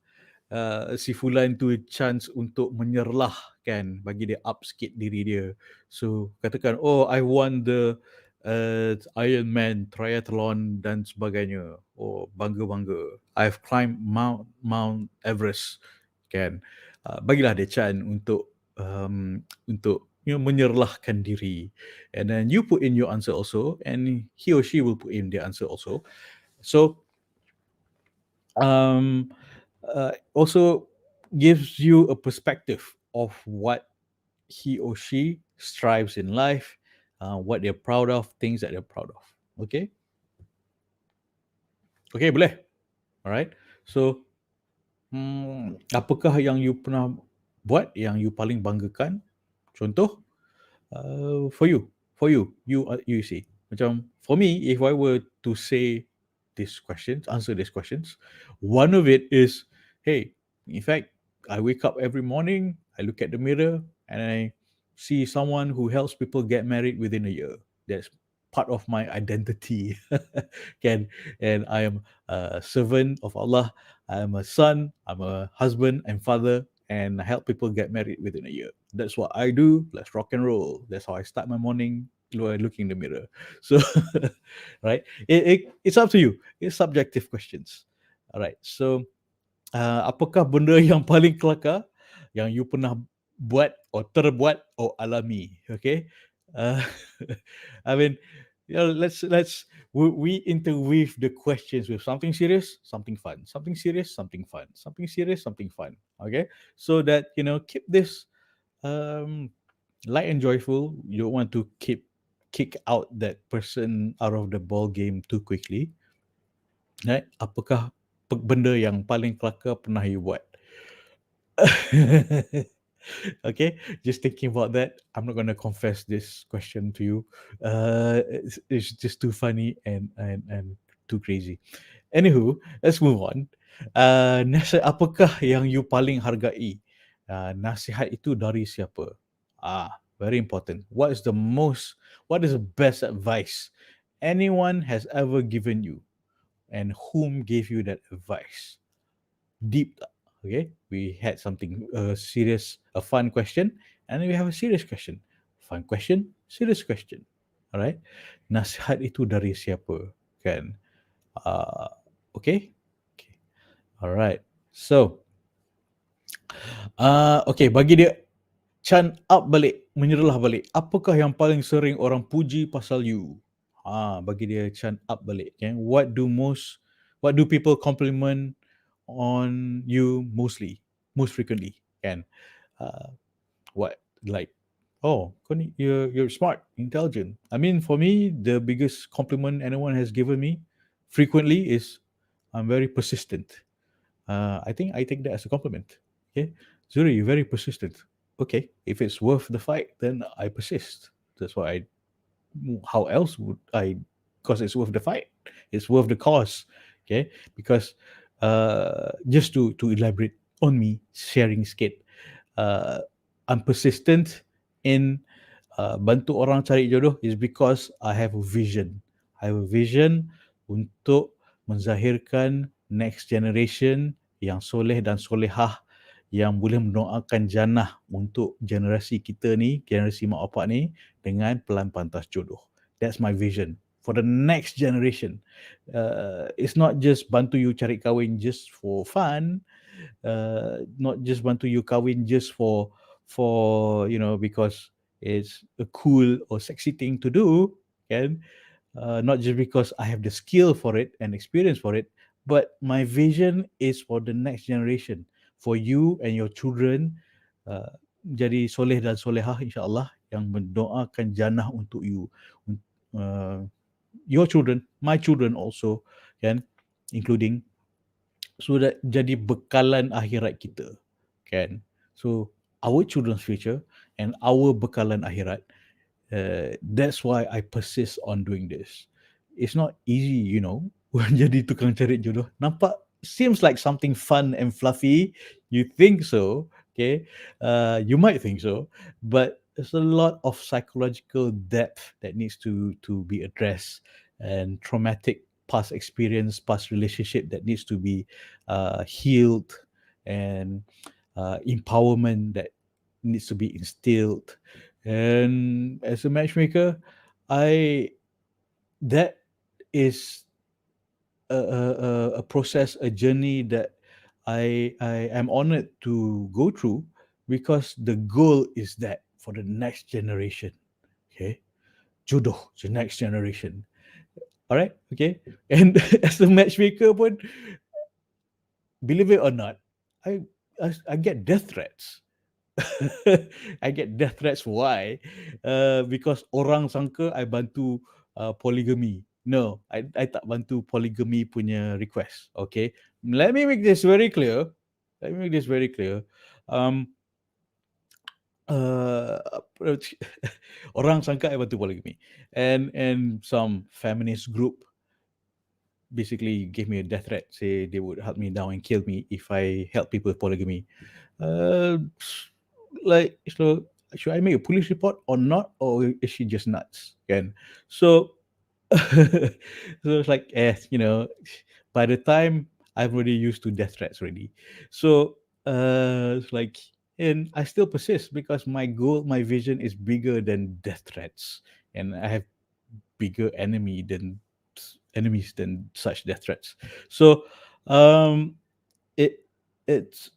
si Fulan tu chance untuk menyerlah, kan, bagi dia up sikit diri dia. So katakan, oh, I won the Iron Man, triathlon dan sebagainya. Oh, bangga-bangga. I've climbed Mount Everest. Kan? Bagilah dia chance untuk menyerlahkan diri. And then you put in your answer also, and he or she will put in their answer also. So um, also gives you a perspective of what he or she strives in life, what they're proud of, things that they're proud of. Okay, okay, boleh. Alright. So, apakah yang you pernah buat yang you paling banggakan? Contoh, you see. Macam for me, if I were to say these questions, answer these questions, one of it is, hey, in fact, I wake up every morning, I look at the mirror, and I see someone who helps people get married within a year. That's part of my identity. Can and I am a servant of Allah. I am a son. I'm a husband and father, and I help people get married within a year. That's what I do. Let's rock and roll. That's how I start my morning. Looking in the mirror. So, right, it's up to you. It's subjective questions. All right. So, apakah benda yang paling kelakar yang you pernah buat or terbuat or alami? Okay. Uh, I mean, we interweave the questions with something serious, something fun, something serious, something fun, something serious, something fun. Okay, so that keep this um light and joyful. You don't want to kick out that person out of the ball game too quickly. Right? Apakah benda yang paling kelakar pernah you buat? Okay, just thinking about that, I'm not going to confess this question to you. It's just too funny and too crazy. Anywho, let's move on. Nasihat apakah yang you paling hargai? Nasihat itu dari siapa? Very important. What is the best advice anyone has ever given you, and whom gave you that advice? Deep. Okay, we had something serious, a fun question, and then we have a serious question. Fun question, serious question. Alright, nasihat itu dari siapa? Kan? Uh, okay? Okay. Alright. So, okay, bagi dia Chan up balik, menyerlah balik. Apakah yang paling sering orang puji pasal you? Bagi dia Chan up balik. Okay? What do people compliment on you most frequently? Kan? Uh, what like, oh, you're smart, intelligent. I mean, for me, the biggest compliment anyone has given me frequently is I'm very persistent. I think I take that as a compliment. Okay, Zuri, you're very persistent. Okay, if it's worth the fight, then I persist. That's why I. How else would I? Because it's worth the fight. It's worth the cause. Okay, because just to elaborate on me sharing skit, uh, I'm persistent in bantu orang cari jodoh is because I have a vision. I have a vision untuk menzahirkan next generation yang soleh dan solehah, yang boleh mendoakan jannah untuk generasi kita ni, generasi mak bapak ni dengan pelan pantas jodoh. That's my vision for the next generation. It's not just bantu you cari kahwin just for fun, not just bantu you kahwin just for because it's a cool or sexy thing to do, kan? Not just because I have the skill for it and experience for it, but my vision is for the next generation, for you and your children, uh, jadi soleh dan solehah insyaAllah, yang mendoakan jannah untuk you, uh, your children, my children also, kan, including, so that jadi bekalan akhirat kita, kan? So our children's future and our bekalan akhirat. That's why I persist on doing this. It's not easy, jadi tukang cari jodoh. Nampak seems like something fun and fluffy. You think so, okay? You might think so, but there's a lot of psychological depth that needs to be addressed, and traumatic past experience, past relationship that needs to be healed, and empowerment that needs to be instilled. And as a matchmaker, I that is a process, a journey that I am honored to go through, because the goal is that for the next generation. Okay, jodoh, the next generation. All right, okay. And as a matchmaker pun, believe it or not, I I get death threats. I get death threats. Why? Because orang sangka I bantu polygamy. No, I tak bantu polygamy punya request. Okay, let me make this very clear. Let me make this very clear. Um, uh, orang sangka I bantu polygamy, and some feminist group basically gave me a death threat. Say they would hunt me down and kill me if I help people with polygamy. Uh, like, so should I make a police report or not, or is she just nuts? Kan? So, so it's like, by the time I'm already used to death threats already. So, it's like, and I still persist because my goal, my vision is bigger than death threats, and I have bigger enemies than such death threats. So, um, it it's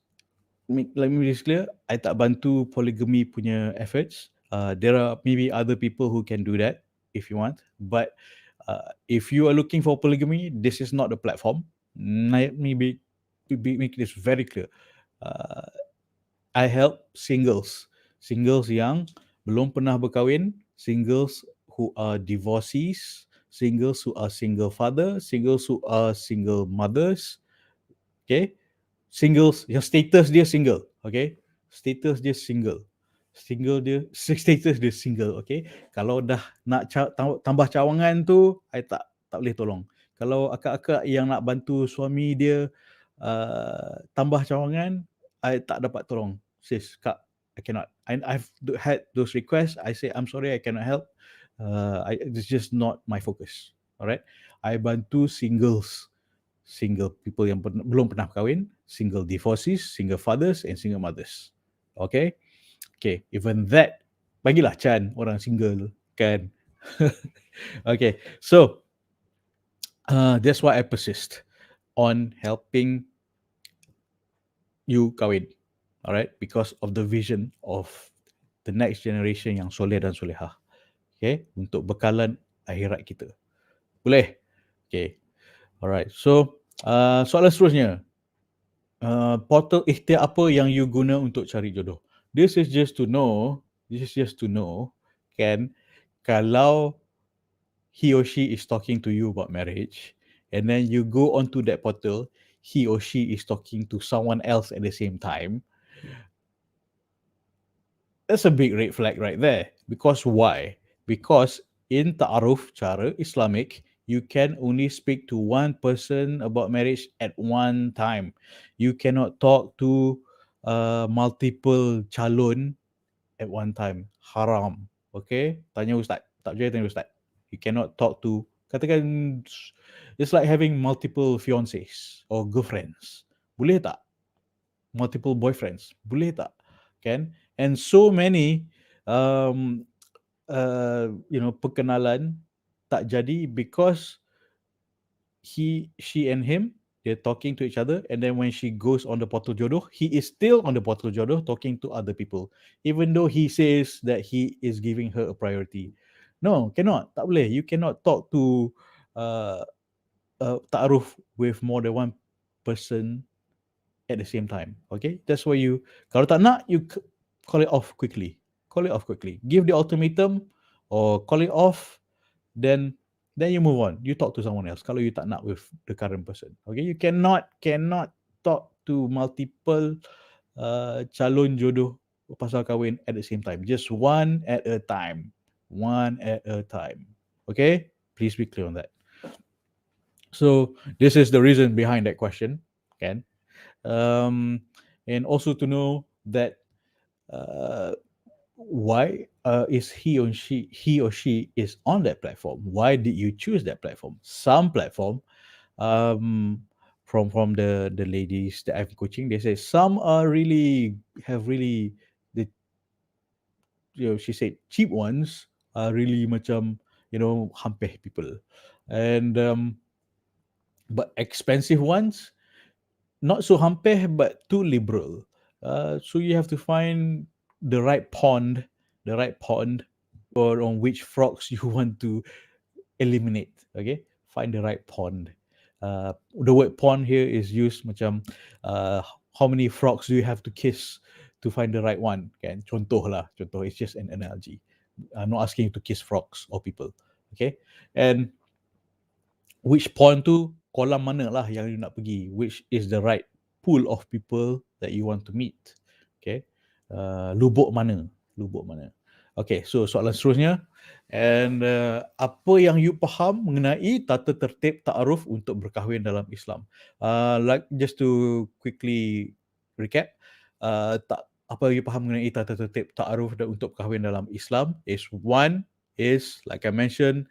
let me be clear, I tak bantu polygamy punya efforts. There are maybe other people who can do that if you want, but if you are looking for polygamy, this is not the platform. Let me make this very clear. Uh, I help singles yang belum pernah berkahwin, singles who are divorcees, singles who are single father, singles who are single mothers. Okay, singles yang status dia single, okay, status dia single, single dia status dia single, okay. Kalau dah nak tambah cawangan tu, I tak boleh tolong. Kalau akak-akak yang nak bantu suami dia tambah cawangan, I tak dapat tolong. Sis, kak, I cannot. I've had those requests. I say I'm sorry, I cannot help. It's just not my focus. Alright, I bantu single people yang belum pernah kahwin, single divorcees, single fathers, and single mothers. Okay? Okay, even that, bagilah Chan orang single, kan? Okay, so that's why I persist on helping you kahwin. Alright, because of the vision of the next generation yang soleh dan solehah. Okay, untuk bekalan akhirat kita. Boleh? Okay, alright. So, soalan seterusnya. Portal ikhtiar apa yang you guna untuk cari jodoh? This is just to know, kan, kalau he or she is talking to you about marriage, and then you go onto that portal, he or she is talking to someone else at the same time, that's a big red flag right there. Because why? Because in ta'aruf, cara Islamic, you can only speak to one person about marriage at one time. You cannot talk to multiple calon at one time. Haram. Okay? Tanya Ustaz. Tak boleh tanya Ustaz. You cannot talk to, katakan, it's like having multiple fiancés or girlfriends. Boleh tak? Multiple boyfriends. Boleh tak? Kan? And so many um, perkenalan tak jadi because she and him, they're talking to each other, and then when she goes on the portal jodoh, he is still on the portal jodoh talking to other people, even though he says that he is giving her a priority. No, cannot. Tak boleh. You cannot talk to uh, ta'aruf with more than one person at the same time. Okay, that's why you, kalau tak nak, you call it off quickly. Call it off quickly. Give the ultimatum or call it off. Then you move on. You talk to someone else. Kalau you tak nak with the current person. Okay, you cannot talk to multiple calon jodoh pasal kahwin at the same time. Just one at a time. One at a time. Okay, please be clear on that. So this is the reason behind that question, Ken. And also to know that uh, why is he or she is on that platform. Why did you choose that platform? Some platform, um, from the ladies that I'm coaching, they say some are really have really the, she said cheap ones are really macam hampir people. And but expensive ones, not so hampir, but too liberal. So you have to find the right pond, the right pond, or on which frogs you want to eliminate. Okay, find the right pond. The word pond here is used macam uh, how many frogs do you have to kiss to find the right one? Kan? Contoh lah, contoh. It's just an analogy. I'm not asking you to kiss frogs or people. Okay, and which pond tu, kolam mana lah yang you nak pergi, which is the right pool of people that you want to meet. Okay, lubuk mana, lubuk mana. Okay, so soalan seterusnya, and apa yang you faham mengenai tata tertib ta'aruf untuk berkahwin dalam Islam? Like just to quickly recap, apa you faham mengenai tata tertib ta'aruf untuk berkahwin dalam Islam is one, is like I mentioned,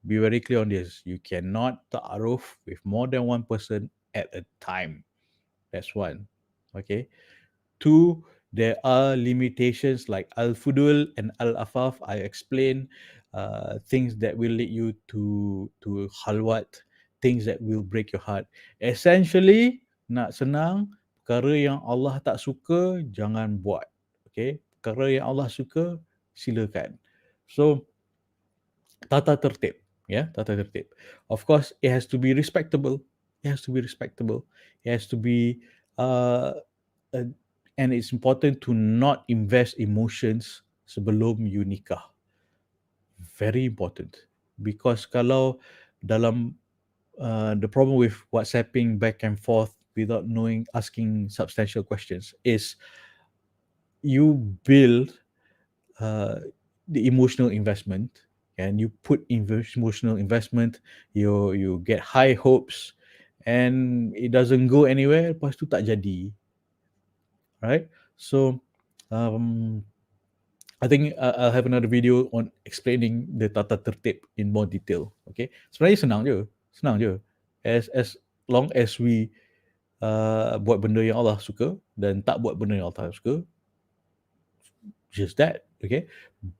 be very clear on this. You cannot ta'aruf with more than one person at a time. That's one. Okay. Two, there are limitations like al-fudul and al-afaf. I explain things that will lead you to halwat, things that will break your heart. Essentially, nak senang, perkara yang Allah tak suka, jangan buat. Okay. Perkara yang Allah suka, silakan. So, tata tertib. Yeah, tata tertib. Of course, it has to be respectable. It has to be respectable. It has to be, uh, and it's important to not invest emotions sebelum you nikah. Very important. Because kalau dalam the problem with WhatsApping back and forth without knowing, asking substantial questions is you build uh, the emotional investment, and you put emotional investment, you get high hopes, and it doesn't go anywhere, lepas tu tak jadi, right? So um, I think I'll have another video on explaining the tata tertib in more detail. Okay, sebenarnya senang je, as long as we buat benda yang Allah suka dan tak buat benda yang Allah tak suka, just that. Okay,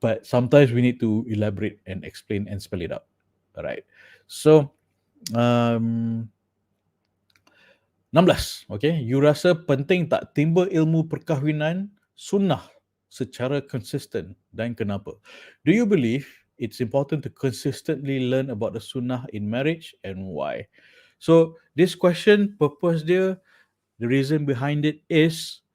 but sometimes we need to elaborate and explain and spell it out. All right, so um, 16. Okay, you rasa penting tak timba ilmu perkahwinan sunnah secara konsisten, dan kenapa? Do you believe it's important to consistently learn about the sunnah in marriage, and why? So this question, purpose dia, the reason behind it is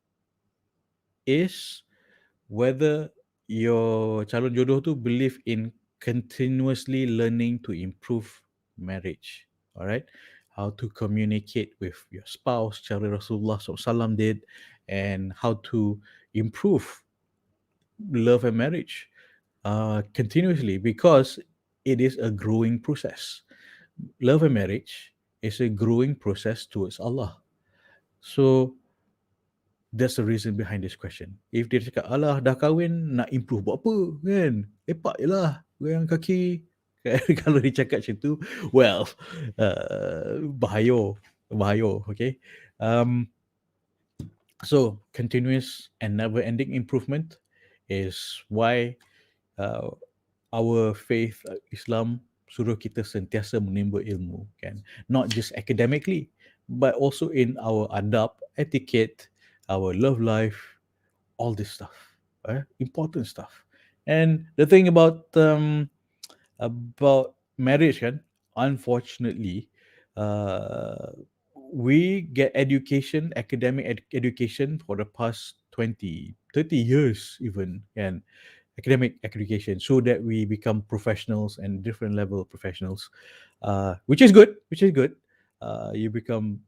whether your calon jodoh tu believe in continuously learning to improve marriage. Alright, how to communicate with your spouse, cara Rasulullah SAW did, and how to improve love and marriage continuously, because it is a growing process. Love and marriage is a growing process towards Allah. So that's the reason behind this question. If dia cakap, alah dah kahwin, nak improve buat apa kan? Lepak je lah, goyang kaki. Kalau dia cakap macam tu, well, bahaya, okay? So, continuous and never-ending improvement is why uh, our faith, Islam, suruh kita sentiasa menimba ilmu, kan? Not just academically, but also in our adab, etiquette, our love life, all this stuff, important stuff. And the thing about marriage, kan, unfortunately, uh, we get education, academic education for the past 20, 30 years even, and academic education, so that we become professionals and different level professionals, which is good, you become,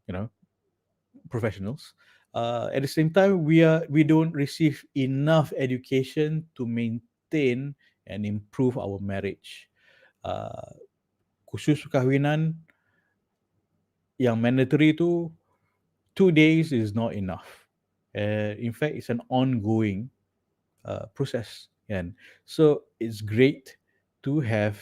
professionals. At the same time, we don't receive enough education to maintain and improve our marriage. Khusus perkahwinan yang mandatory tu, 2 days is not enough. In fact, it's an ongoing process, kan? So it's great to have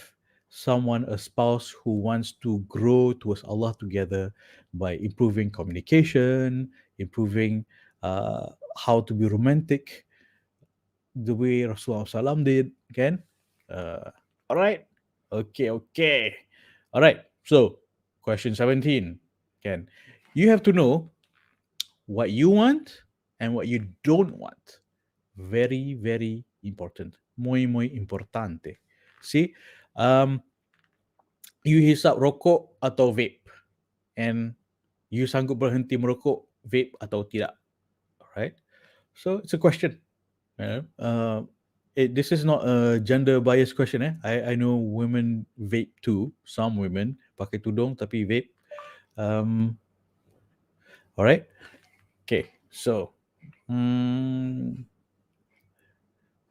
someone, a spouse who wants to grow towards Allah together by improving communication, improving how to be romantic, the way Rasulullah SAW did, kan? Alright. Okay, okay. All right. So, question 17. Can you have to know what you want and what you don't want? Very, very important. Muy, muy importante. See, um, you hisap rokok atau vape, and you sanggup berhenti merokok, vape atau tidak. Alright. So it's a question. This is not a gender biased question. I know women vape too. Some women pakai tudung tapi vape. Um, alright. Okay. So,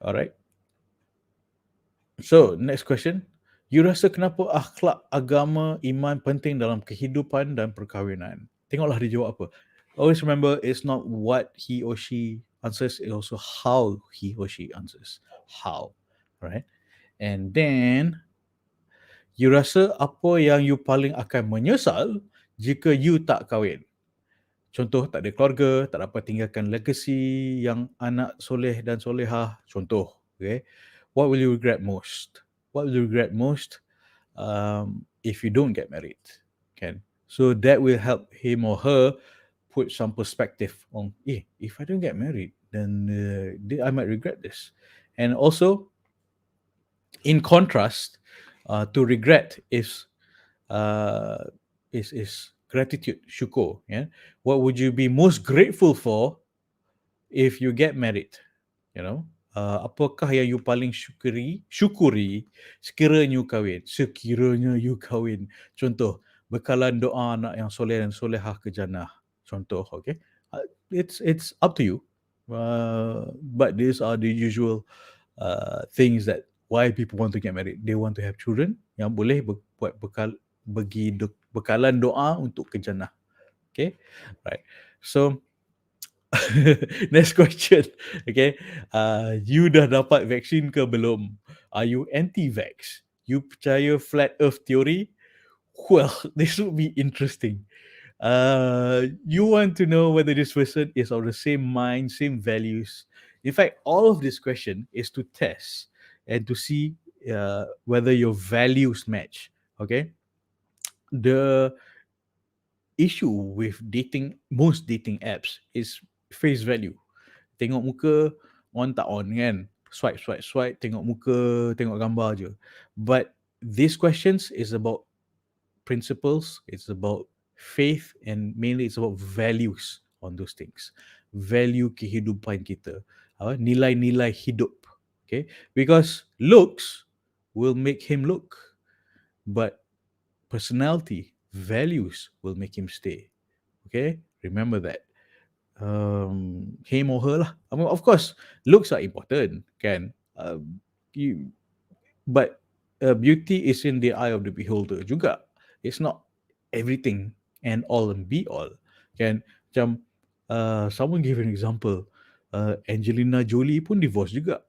alright. So next question. You rasa kenapa akhlak agama iman penting dalam kehidupan dan perkahwinan? Tengoklah dia jawab apa. Always remember, it's not what he or she answers, it's also how he or she answers. How, right? And then, you rasa apa yang you paling akan menyesal jika you tak kahwin? Contoh, tak ada keluarga, tak dapat tinggalkan legacy yang anak soleh dan solehah. Contoh, okay? What will you regret most? What will you regret most if you don't get married? Kan? So that will help him or her put some perspective on, if I don't get married, then I might regret this. And also, in contrast, to regret uh, is gratitude, syukur. Yeah, what would you be most grateful for if you get married? You know, apakah yang you paling syukuri sekiranya you kahwin. Contoh, bekalan doa anak yang soleh dan solehah ke jannah. Contoh, okay. It's up to you. But these are the usual things that why people want to get married. They want to have children yang boleh buat bekalan doa untuk ke jannah. Okay, right. So next question. Okay, you dah dapat vaksin ke belum? Are you anti-vax? You percaya flat earth theory? Well, this would be interesting. You want to know whether this person is of the same mind, same values. In fact, all of this question is to test and to see whether your values match. Okay, the issue with most dating apps is face value. Tengok muka, on tak on kan. Swipe, swipe, swipe, tengok muka, tengok gambar je. But these questions is about principles, it's about faith, and mainly it's about values on those things. Value kehidupan kita. Nilai-nilai hidup. Okay? Because looks will make him look. But personality, values will make him stay. Okay? Remember that. Him or her lah. I mean, of course, looks are important, kan? You, but beauty is in the eye of the beholder juga. It's not everything and all and be all, kan? Macam someone gave an example. Angelina Jolie pun divorce juga,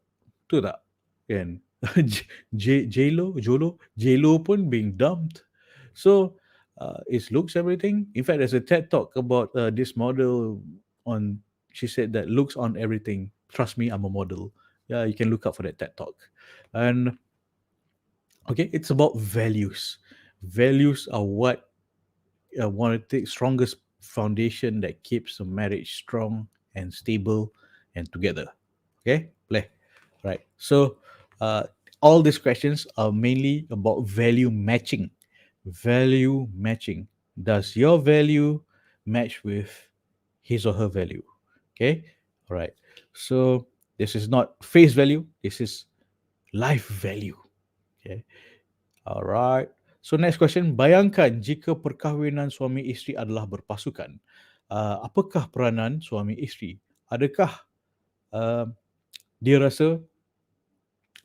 betul tak? Kan? J-Lo pun being dumped. So is looks everything? In fact, there's a TED talk about this model on. She said that looks on everything. Trust me, I'm a model. Yeah, you can look up for that TED talk. And okay, it's about values. Values are what one of the strongest foundation that keeps a marriage strong and stable and together. Okay, play. Right. So all these questions are mainly about value matching. Value matching. Does your value match with his or her value? Okay. All right. So this is not face value. This is life value. Okay. Alright. So next question, bayangkan jika perkahwinan suami isteri adalah berpasukan. Apakah peranan suami isteri? Adakah uh, dia rasa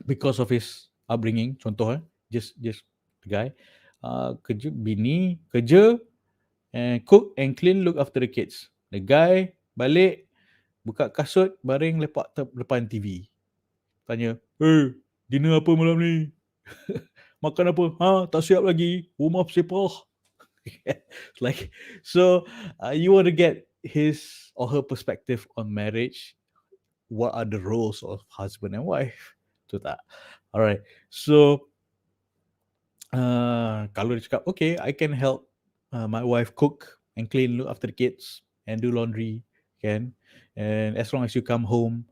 because of his upbringing, contoh just the guy, kerja bini kerja and cook and clean, look after the kids. The guy balik buka kasut, baring lepak depan TV. Tanya, "Hey, dinner apa malam ni? Makan apa? Tak siap lagi. Rumah sepah." Like, so you want to get his or her perspective on marriage. What are the roles of husband and wife? To that. All right. So Kalau dia cakap, okay, I can help my wife cook and clean, look after the kids and do laundry, can. And as long as you come home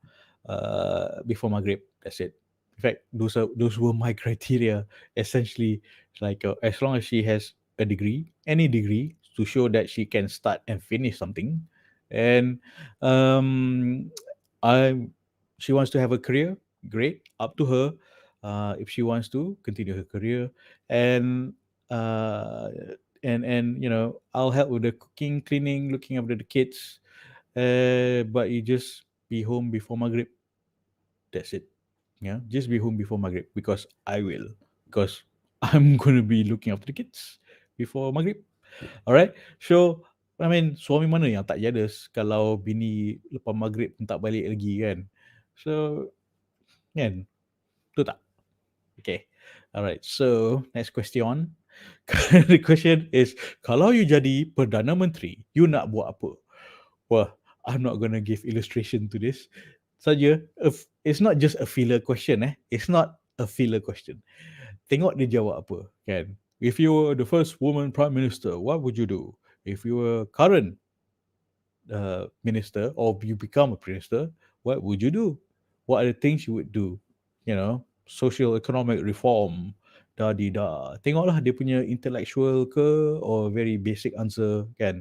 before Maghrib, that's it. In fact, those were my criteria. Essentially, like as long as she has a degree, any degree, to show that she can start and finish something, and um, I, she wants to have a career, great, up to her. If she wants to continue her career, and uh, and I'll help with the cooking, cleaning, looking after the kids. But you just be home before Maghrib. That's it. Yeah, just be home before Maghrib because I will. Because I'm gonna be looking after the kids before Maghrib. Alright. So I mean, suami mana yang tak jealous kalau bini lepas Maghrib pun tak balik lagi kan? So kan, betul tak? Okay. Alright. So next question. The question is, kalau you jadi Perdana Menteri, you nak buat apa? Wah, I'm not gonna give illustration to this. Saja, it's not just a filler question It's not a filler question. Tengok dia jawab apa, kan? If you were the first woman prime minister, what would you do? If you were current minister or you become a minister, what would you do? What are the things you would do? Social economic reform, da di da. Tengoklah dia punya intellectual ke or very basic answer kan.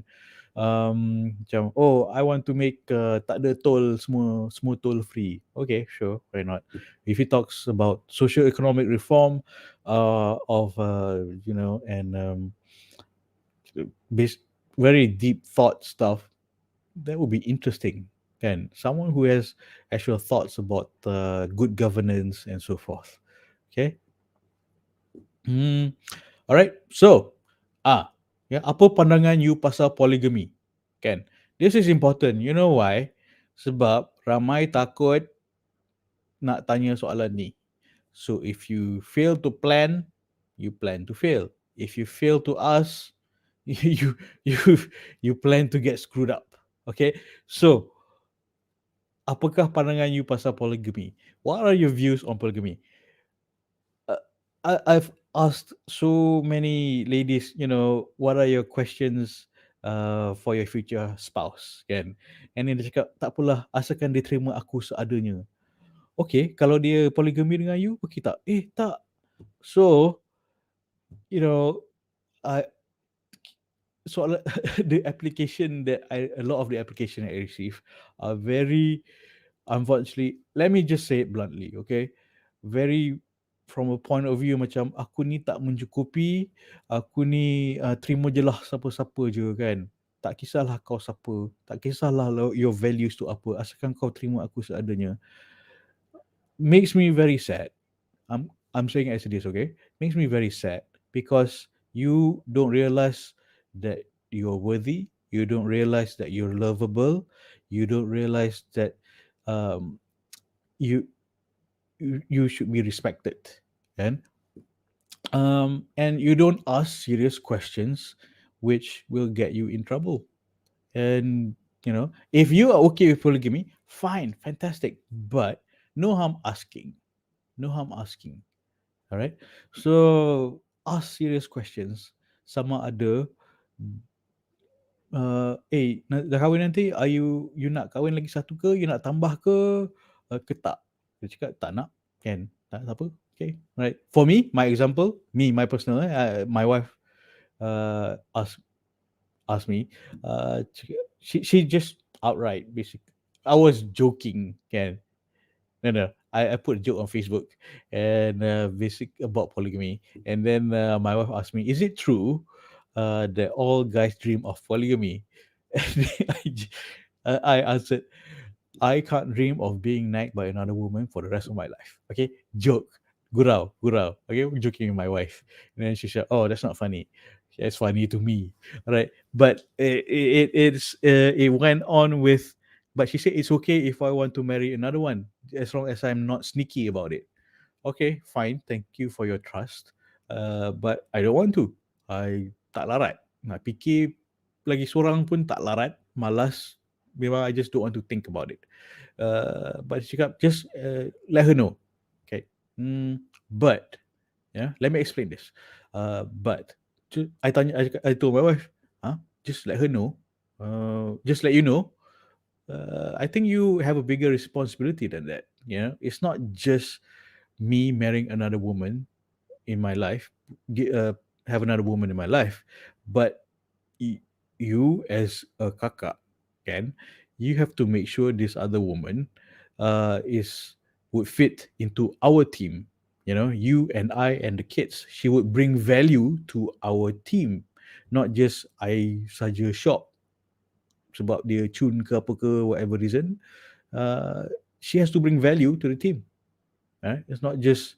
Macam, oh, I want to make tak ada toll, semua toll free. Okay, sure, why not? If he talks about social economic reform of and base, very deep thought stuff, that would be interesting. Kan? Someone who has actual thoughts about good governance and so forth. Okay. Alright. So, apa pandangan you pasal polygamy? Kan? This is important. You know why? Sebab ramai takut nak tanya soalan ni. So if you fail to plan, you plan to fail. If you fail to ask, you you you plan to get screwed up. Okay? So, apakah pandangan you pasal polygamy? What are your views on polygamy? Uh, I've asked so many ladies, what are your questions for your future spouse, kan? And then dia cakap, tak apalah, asalkan dia terima aku seadanya. Okay, kalau dia polygamy dengan you, okay tak? Tak. So, you know, I soalan the application that a lot of the application I receive are very, unfortunately, let me just say it bluntly, okay? Very from a point of view macam aku ni tak mencukupi, aku ni terima je lah siapa-siapa je kan. Tak kisahlah kau siapa, tak kisahlah your values tu apa, asalkan kau terima aku seadanya. Makes me very sad. I'm saying as it is, okay? Makes me very sad because you don't realize that you're worthy. You don't realize that you're lovable. You don't realize that um, you you should be respected, and you don't ask serious questions, which will get you in trouble. And if you are okay with polygamy, fine, fantastic, but no harm asking. No harm asking. All right. So ask serious questions. Sama ada, dah kahwin nanti, you nak kahwin lagi satu ke? You nak tambah ke tak? Dia cakap tak nak, kan? Tak apa. Okay. Right. For me, my example, my personal, my wife asked me, she just outright, basically. I was joking, kan? No. I put a joke on Facebook and basic about polygamy, and then my wife asked me, "Is it true that all guys dream of polygamy?" And I answered, "I can't dream of being nagged by another woman for the rest of my life." Okay, joke, gurau. Okay, joking with my wife, and then she said, "Oh, that's not funny." It's funny to me, right? But it went on with. But she said it's okay if I want to marry another one, as long as I'm not sneaky about it. Okay, fine. Thank you for your trust. But I don't want to. I tak larat. Nak fikir lagi seorang pun tak larat. Malas. Memang I just don't want to think about it. But she cakap, just let her know. Okay. But, let me explain this. But I told my wife, huh? Just let her know. Just let you know. I think you have a bigger responsibility than that. You know, it's not just me marrying another woman in my life, have another woman in my life, but you as a kakak, can you have to make sure this other woman is would fit into our team. You know, you and I and the kids, she would bring value to our team, not just I saja shop sebab dia cun ke apa ke, whatever reason. uh, she has to bring value to the team. It's not just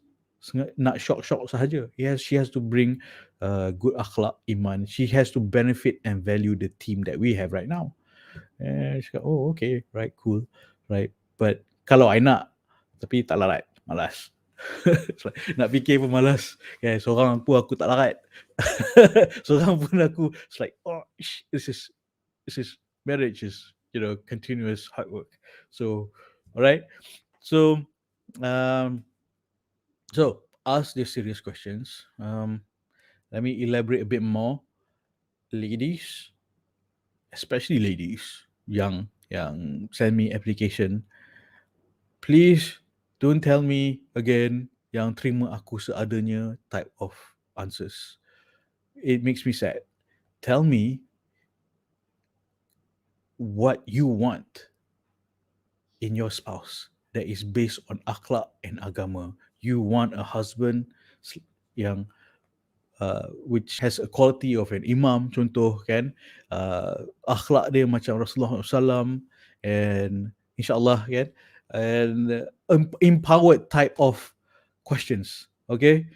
nak shock sahaja. She has to bring good akhlak, iman. She has to benefit and value the team that we have right now. And she go, oh, okay, right, cool, right. But kalau I nak, tapi tak larat, malas. It's like, nak fikir pun malas. Okay, seorang pun aku tak larat. Seorang pun aku, it's like, oh, this is marriage is, continuous hard work. So, all right. So, um, so ask these serious questions. Let me elaborate a bit more. Ladies, especially ladies, yang send me application, please don't tell me again yang terima aku seadanya type of answers. It makes me sad. Tell me what you want in your spouse that is based on akhlak and agama. You want a husband yang which has a quality of an imam, contoh kan, akhlak dia macam Rasulullah SAW, and insyaAllah kan, and empowered type of questions, okay.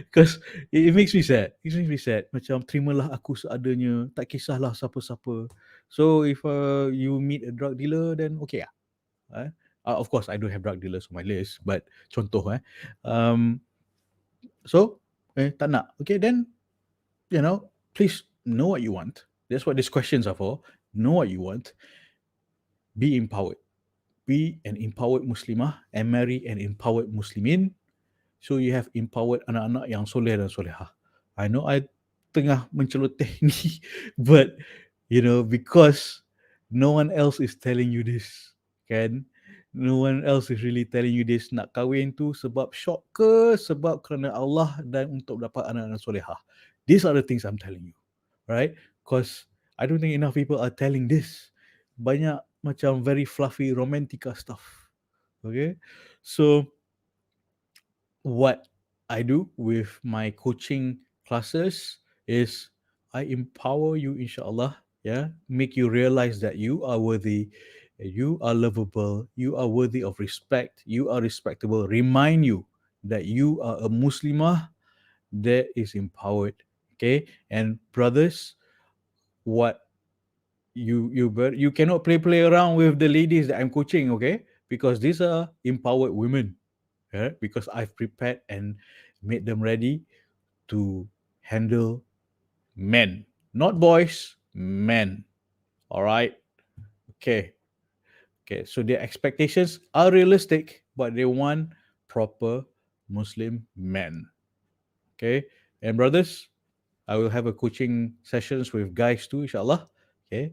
Because it makes me sad. It makes me sad. Macam terimalah aku seadanya, tak kisahlah siapa-siapa. So if you meet a drug dealer, then okay lah. Of course, I don't have drug dealers on my list, but contoh so tak nak. Okay, then please know what you want. That's what these questions are for. Know what you want. Be empowered. Be an empowered Muslimah and marry an empowered Muslimin. So you have empowered anak-anak yang soleh dan solehah. I know I tengah menceloteh ni, but because no one else is telling you this, kan? No one else is really telling you this. Nak kahwin tu sebab syok ke, sebab kerana Allah dan untuk dapat anak-anak solehah. These are the things I'm telling you, right? Because I don't think enough people are telling this. Banyak macam very fluffy romantica stuff. Okay, so what I do with my coaching classes is I empower you, inshallah, make you realize that you are worthy, you are lovable, you are worthy of respect, you are respectable. Remind you that you are a Muslimah that is empowered. Okay, and brothers, what you cannot play around with the ladies that I'm coaching, okay? Because these are empowered women. Because I've prepared and made them ready to handle men, not boys, men. All right. Okay. Okay. So their expectations are realistic, but they want proper Muslim men. Okay. And brothers, I will have a coaching sessions with guys too, inshallah. Okay.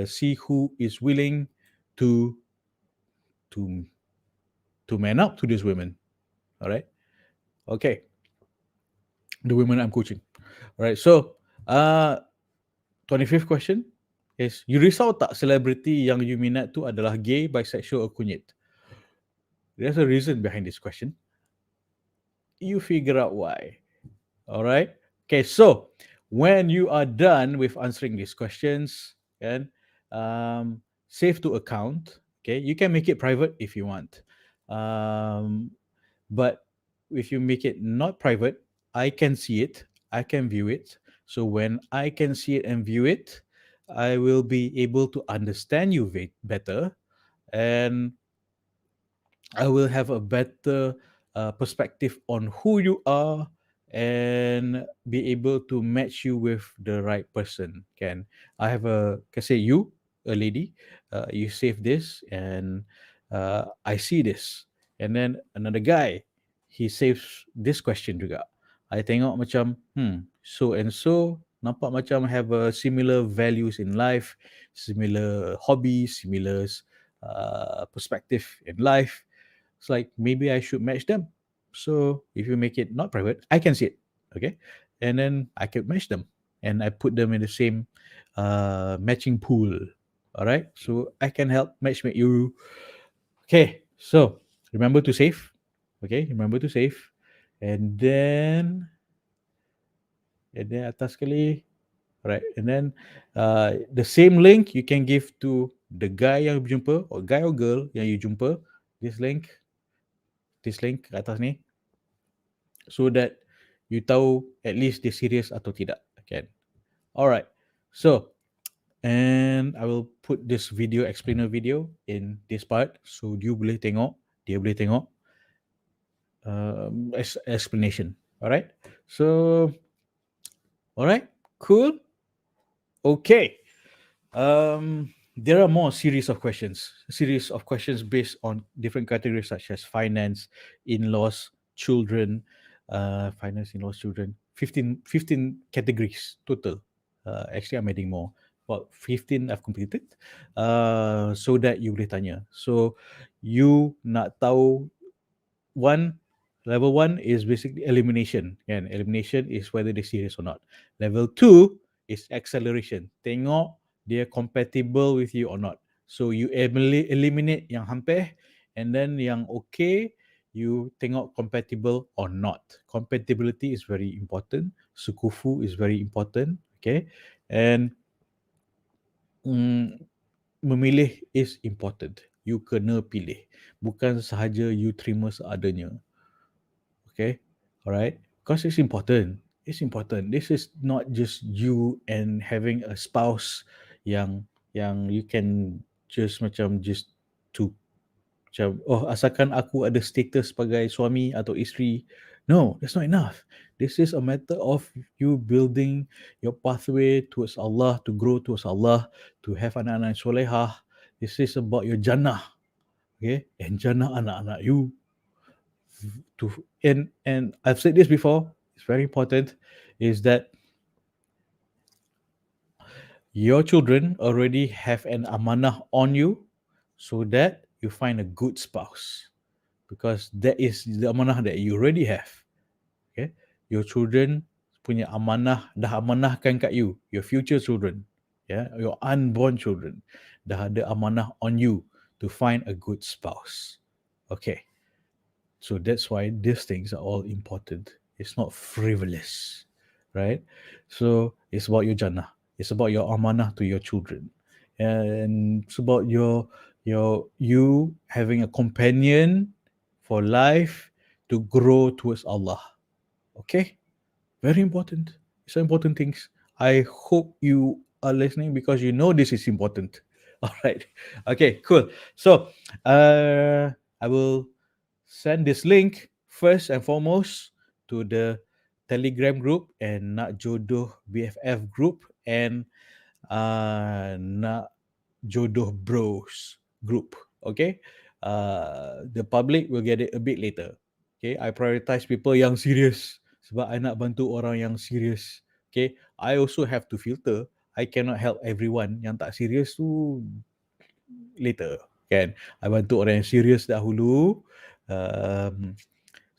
See who is willing to to to man up to these women. All right. Okay. The women I'm coaching. All right. So, 25th question is, you risau tak selebriti yang you minat tu adalah gay, bisexual, or kunyit? There's a reason behind this question. You figure out why. All right. Okay. So, when you are done with answering these questions, and save to account. Okay. You can make it private if you want. But if you make it not private, I can see it, I can view it. So when I can see it and view it, I will be able to understand you better, and I will have a better perspective on who you are, and be able to match you with the right person. Can I have can say you, a lady, you save this, and I see this, and then another guy, he saves this question juga. I tengok macam, so and so nampak macam have a similar values in life, similar hobbies, similar perspective in life. It's like maybe I should match them. So if you make it not private, I can see it. Okay. And then I can match them and I put them in the same matching pool. All right. So I can help matchmake you. Okay. So remember to save. Okay. Remember to save. And then atas sekali. Right. And then the same link you can give to the guy yang you jumpa or guy or girl yang you jumpa. This link kat atas ni, so that you tahu at least dia serious atau tidak. Kan? Alright. So, and I will put this video, explainer video in this part. So, you boleh tengok, dia boleh tengok explanation. Alright. So, alright. Cool. Okay. There are more series of questions based on different categories such as finance, in-laws, children, finance, in-laws, children. 15 categories total. Actually, I'm adding more. About 15 I've completed. So that you boleh tanya. So you nak tahu level 1 is basically elimination. Kan? Elimination is whether they're serious or not. Level 2 is acceleration. Tengok dia compatible with you or not. So you eliminate yang hampir, and then yang okay, you tengok compatible or not. Compatibility is very important. Sekufu is very important. Okay. And memilih is important. You kena pilih. Bukan sahaja you terima seadanya. Okay. Alright. Because it's important. It's important. This is not just you and having a spouse yang you can just to macam, asalkan aku ada status sebagai suami atau isteri. No, that's not enough. This is a matter of you building your pathway towards Allah, to grow towards Allah, to have anak-anak solehah. This is about your jannah. Okay. And jannah anak-anak you. And I've said this before, it's very important, is that your children already have an amanah on you, so that you find a good spouse, because that is the amanah that you already have. Okay, your children punya amanah dah amanahkan kat you, your future children, your unborn children dah ada amanah on you to find a good spouse. Okay. So that's why these things are all important. It's not frivolous, right? So it's about your jannah. It's about your amanah to your children, and it's about you having a companion for life to grow towards Allah. Okay, very important. It's important things. I hope you are listening because you know this is important. All right. Okay. Cool. So, I will send this link first and foremost to the Telegram group and Nak Jodoh BFF group and Nak Jodoh Bros group. Okay, the public will get it a bit later. Okay, I prioritize people yang serious sebab I nak bantu orang yang serious. Okay, I also have to filter. I cannot help everyone yang tak serious tu later. Kan, I bantu orang yang serious dahulu.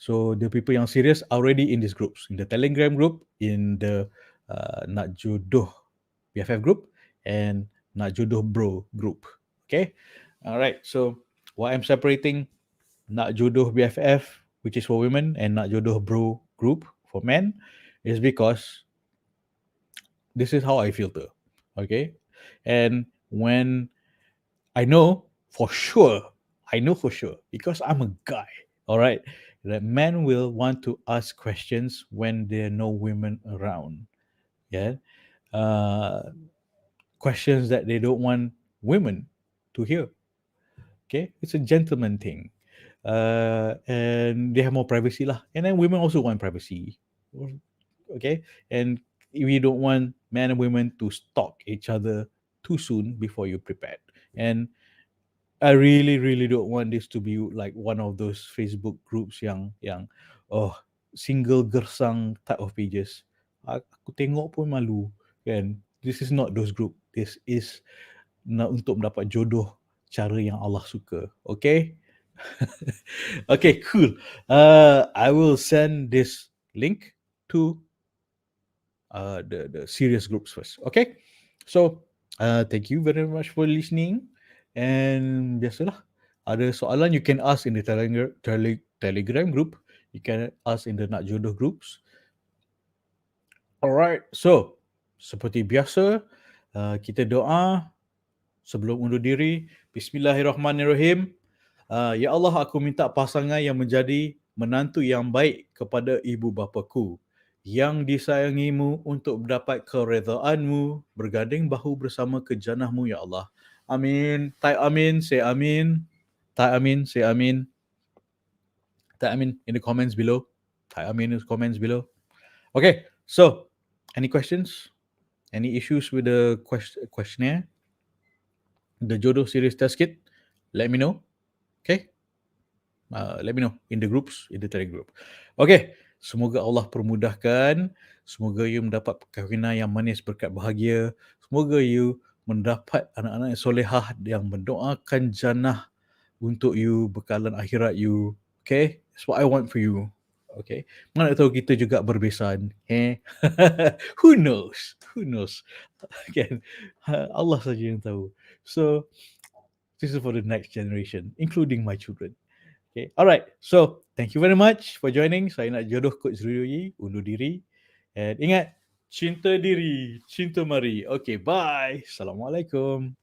So the people yang serious are already in these groups, in the Telegram group, in the Nak Jodoh BFF group, and Nak Jodoh Bro group. Okay, all right. So why I'm separating Nak Jodoh BFF, which is for women, and Nak Jodoh Bro group for men, is because this is how I filter. Okay, and when I know for sure because I'm a guy. All right, that men will want to ask questions when there are no women around. Yeah, questions that they don't want women to hear. Okay, it's a gentleman thing, and they have more privacy lah. And then women also want privacy. Okay, and we don't want men and women to stalk each other too soon before you're prepared. And I really really don't want this to be like one of those Facebook groups yang oh single gersang type of pages. Aku tengok pun malu kan. This is not those group. This is untuk mendapat jodoh cara yang Allah suka. Okay? Okay, cool. I will send this link to the serious groups first. Okay? So, thank you very much for listening. And biasalah, ada soalan you can ask in the Telegram group. You can ask in the Nak Jodoh groups. Alright, so seperti biasa, kita doa sebelum undur diri. Bismillahirrahmanirrahim. Ya Allah, aku minta pasangan yang menjadi menantu yang baik kepada ibu bapaku, yang disayangimu untuk mendapat keredaanmu, berganding bahu bersama ke jannahmu, ya Allah. Amin. Type amin, say amin. Type amin, say amin. Type amin in the comments below. Type amin in the comments below. Okay, so any questions? Any issues with the questionnaire? The Jodoh Series Test Kit? Let me know. Okay? Let me know in the groups, in the Telegram group. Okay, semoga Allah permudahkan. Semoga you mendapat perkahwinan yang manis, berkat bahagia. Semoga you mendapat anak-anak yang solehah yang mendoakan jannah untuk you, bekalan akhirat you. Okay, that's what I want for you. Okay, mana tahu kita juga berbesan. Who knows? Who knows? Kan? Allah saja yang tahu. So, this is for the next generation, including my children. Okay, alright. So, thank you very much for joining. Saya Nak Jodoh Coach Ruyoyi, undur diri. And ingat, cinta diri, cinta mari. Okay, bye. Assalamualaikum.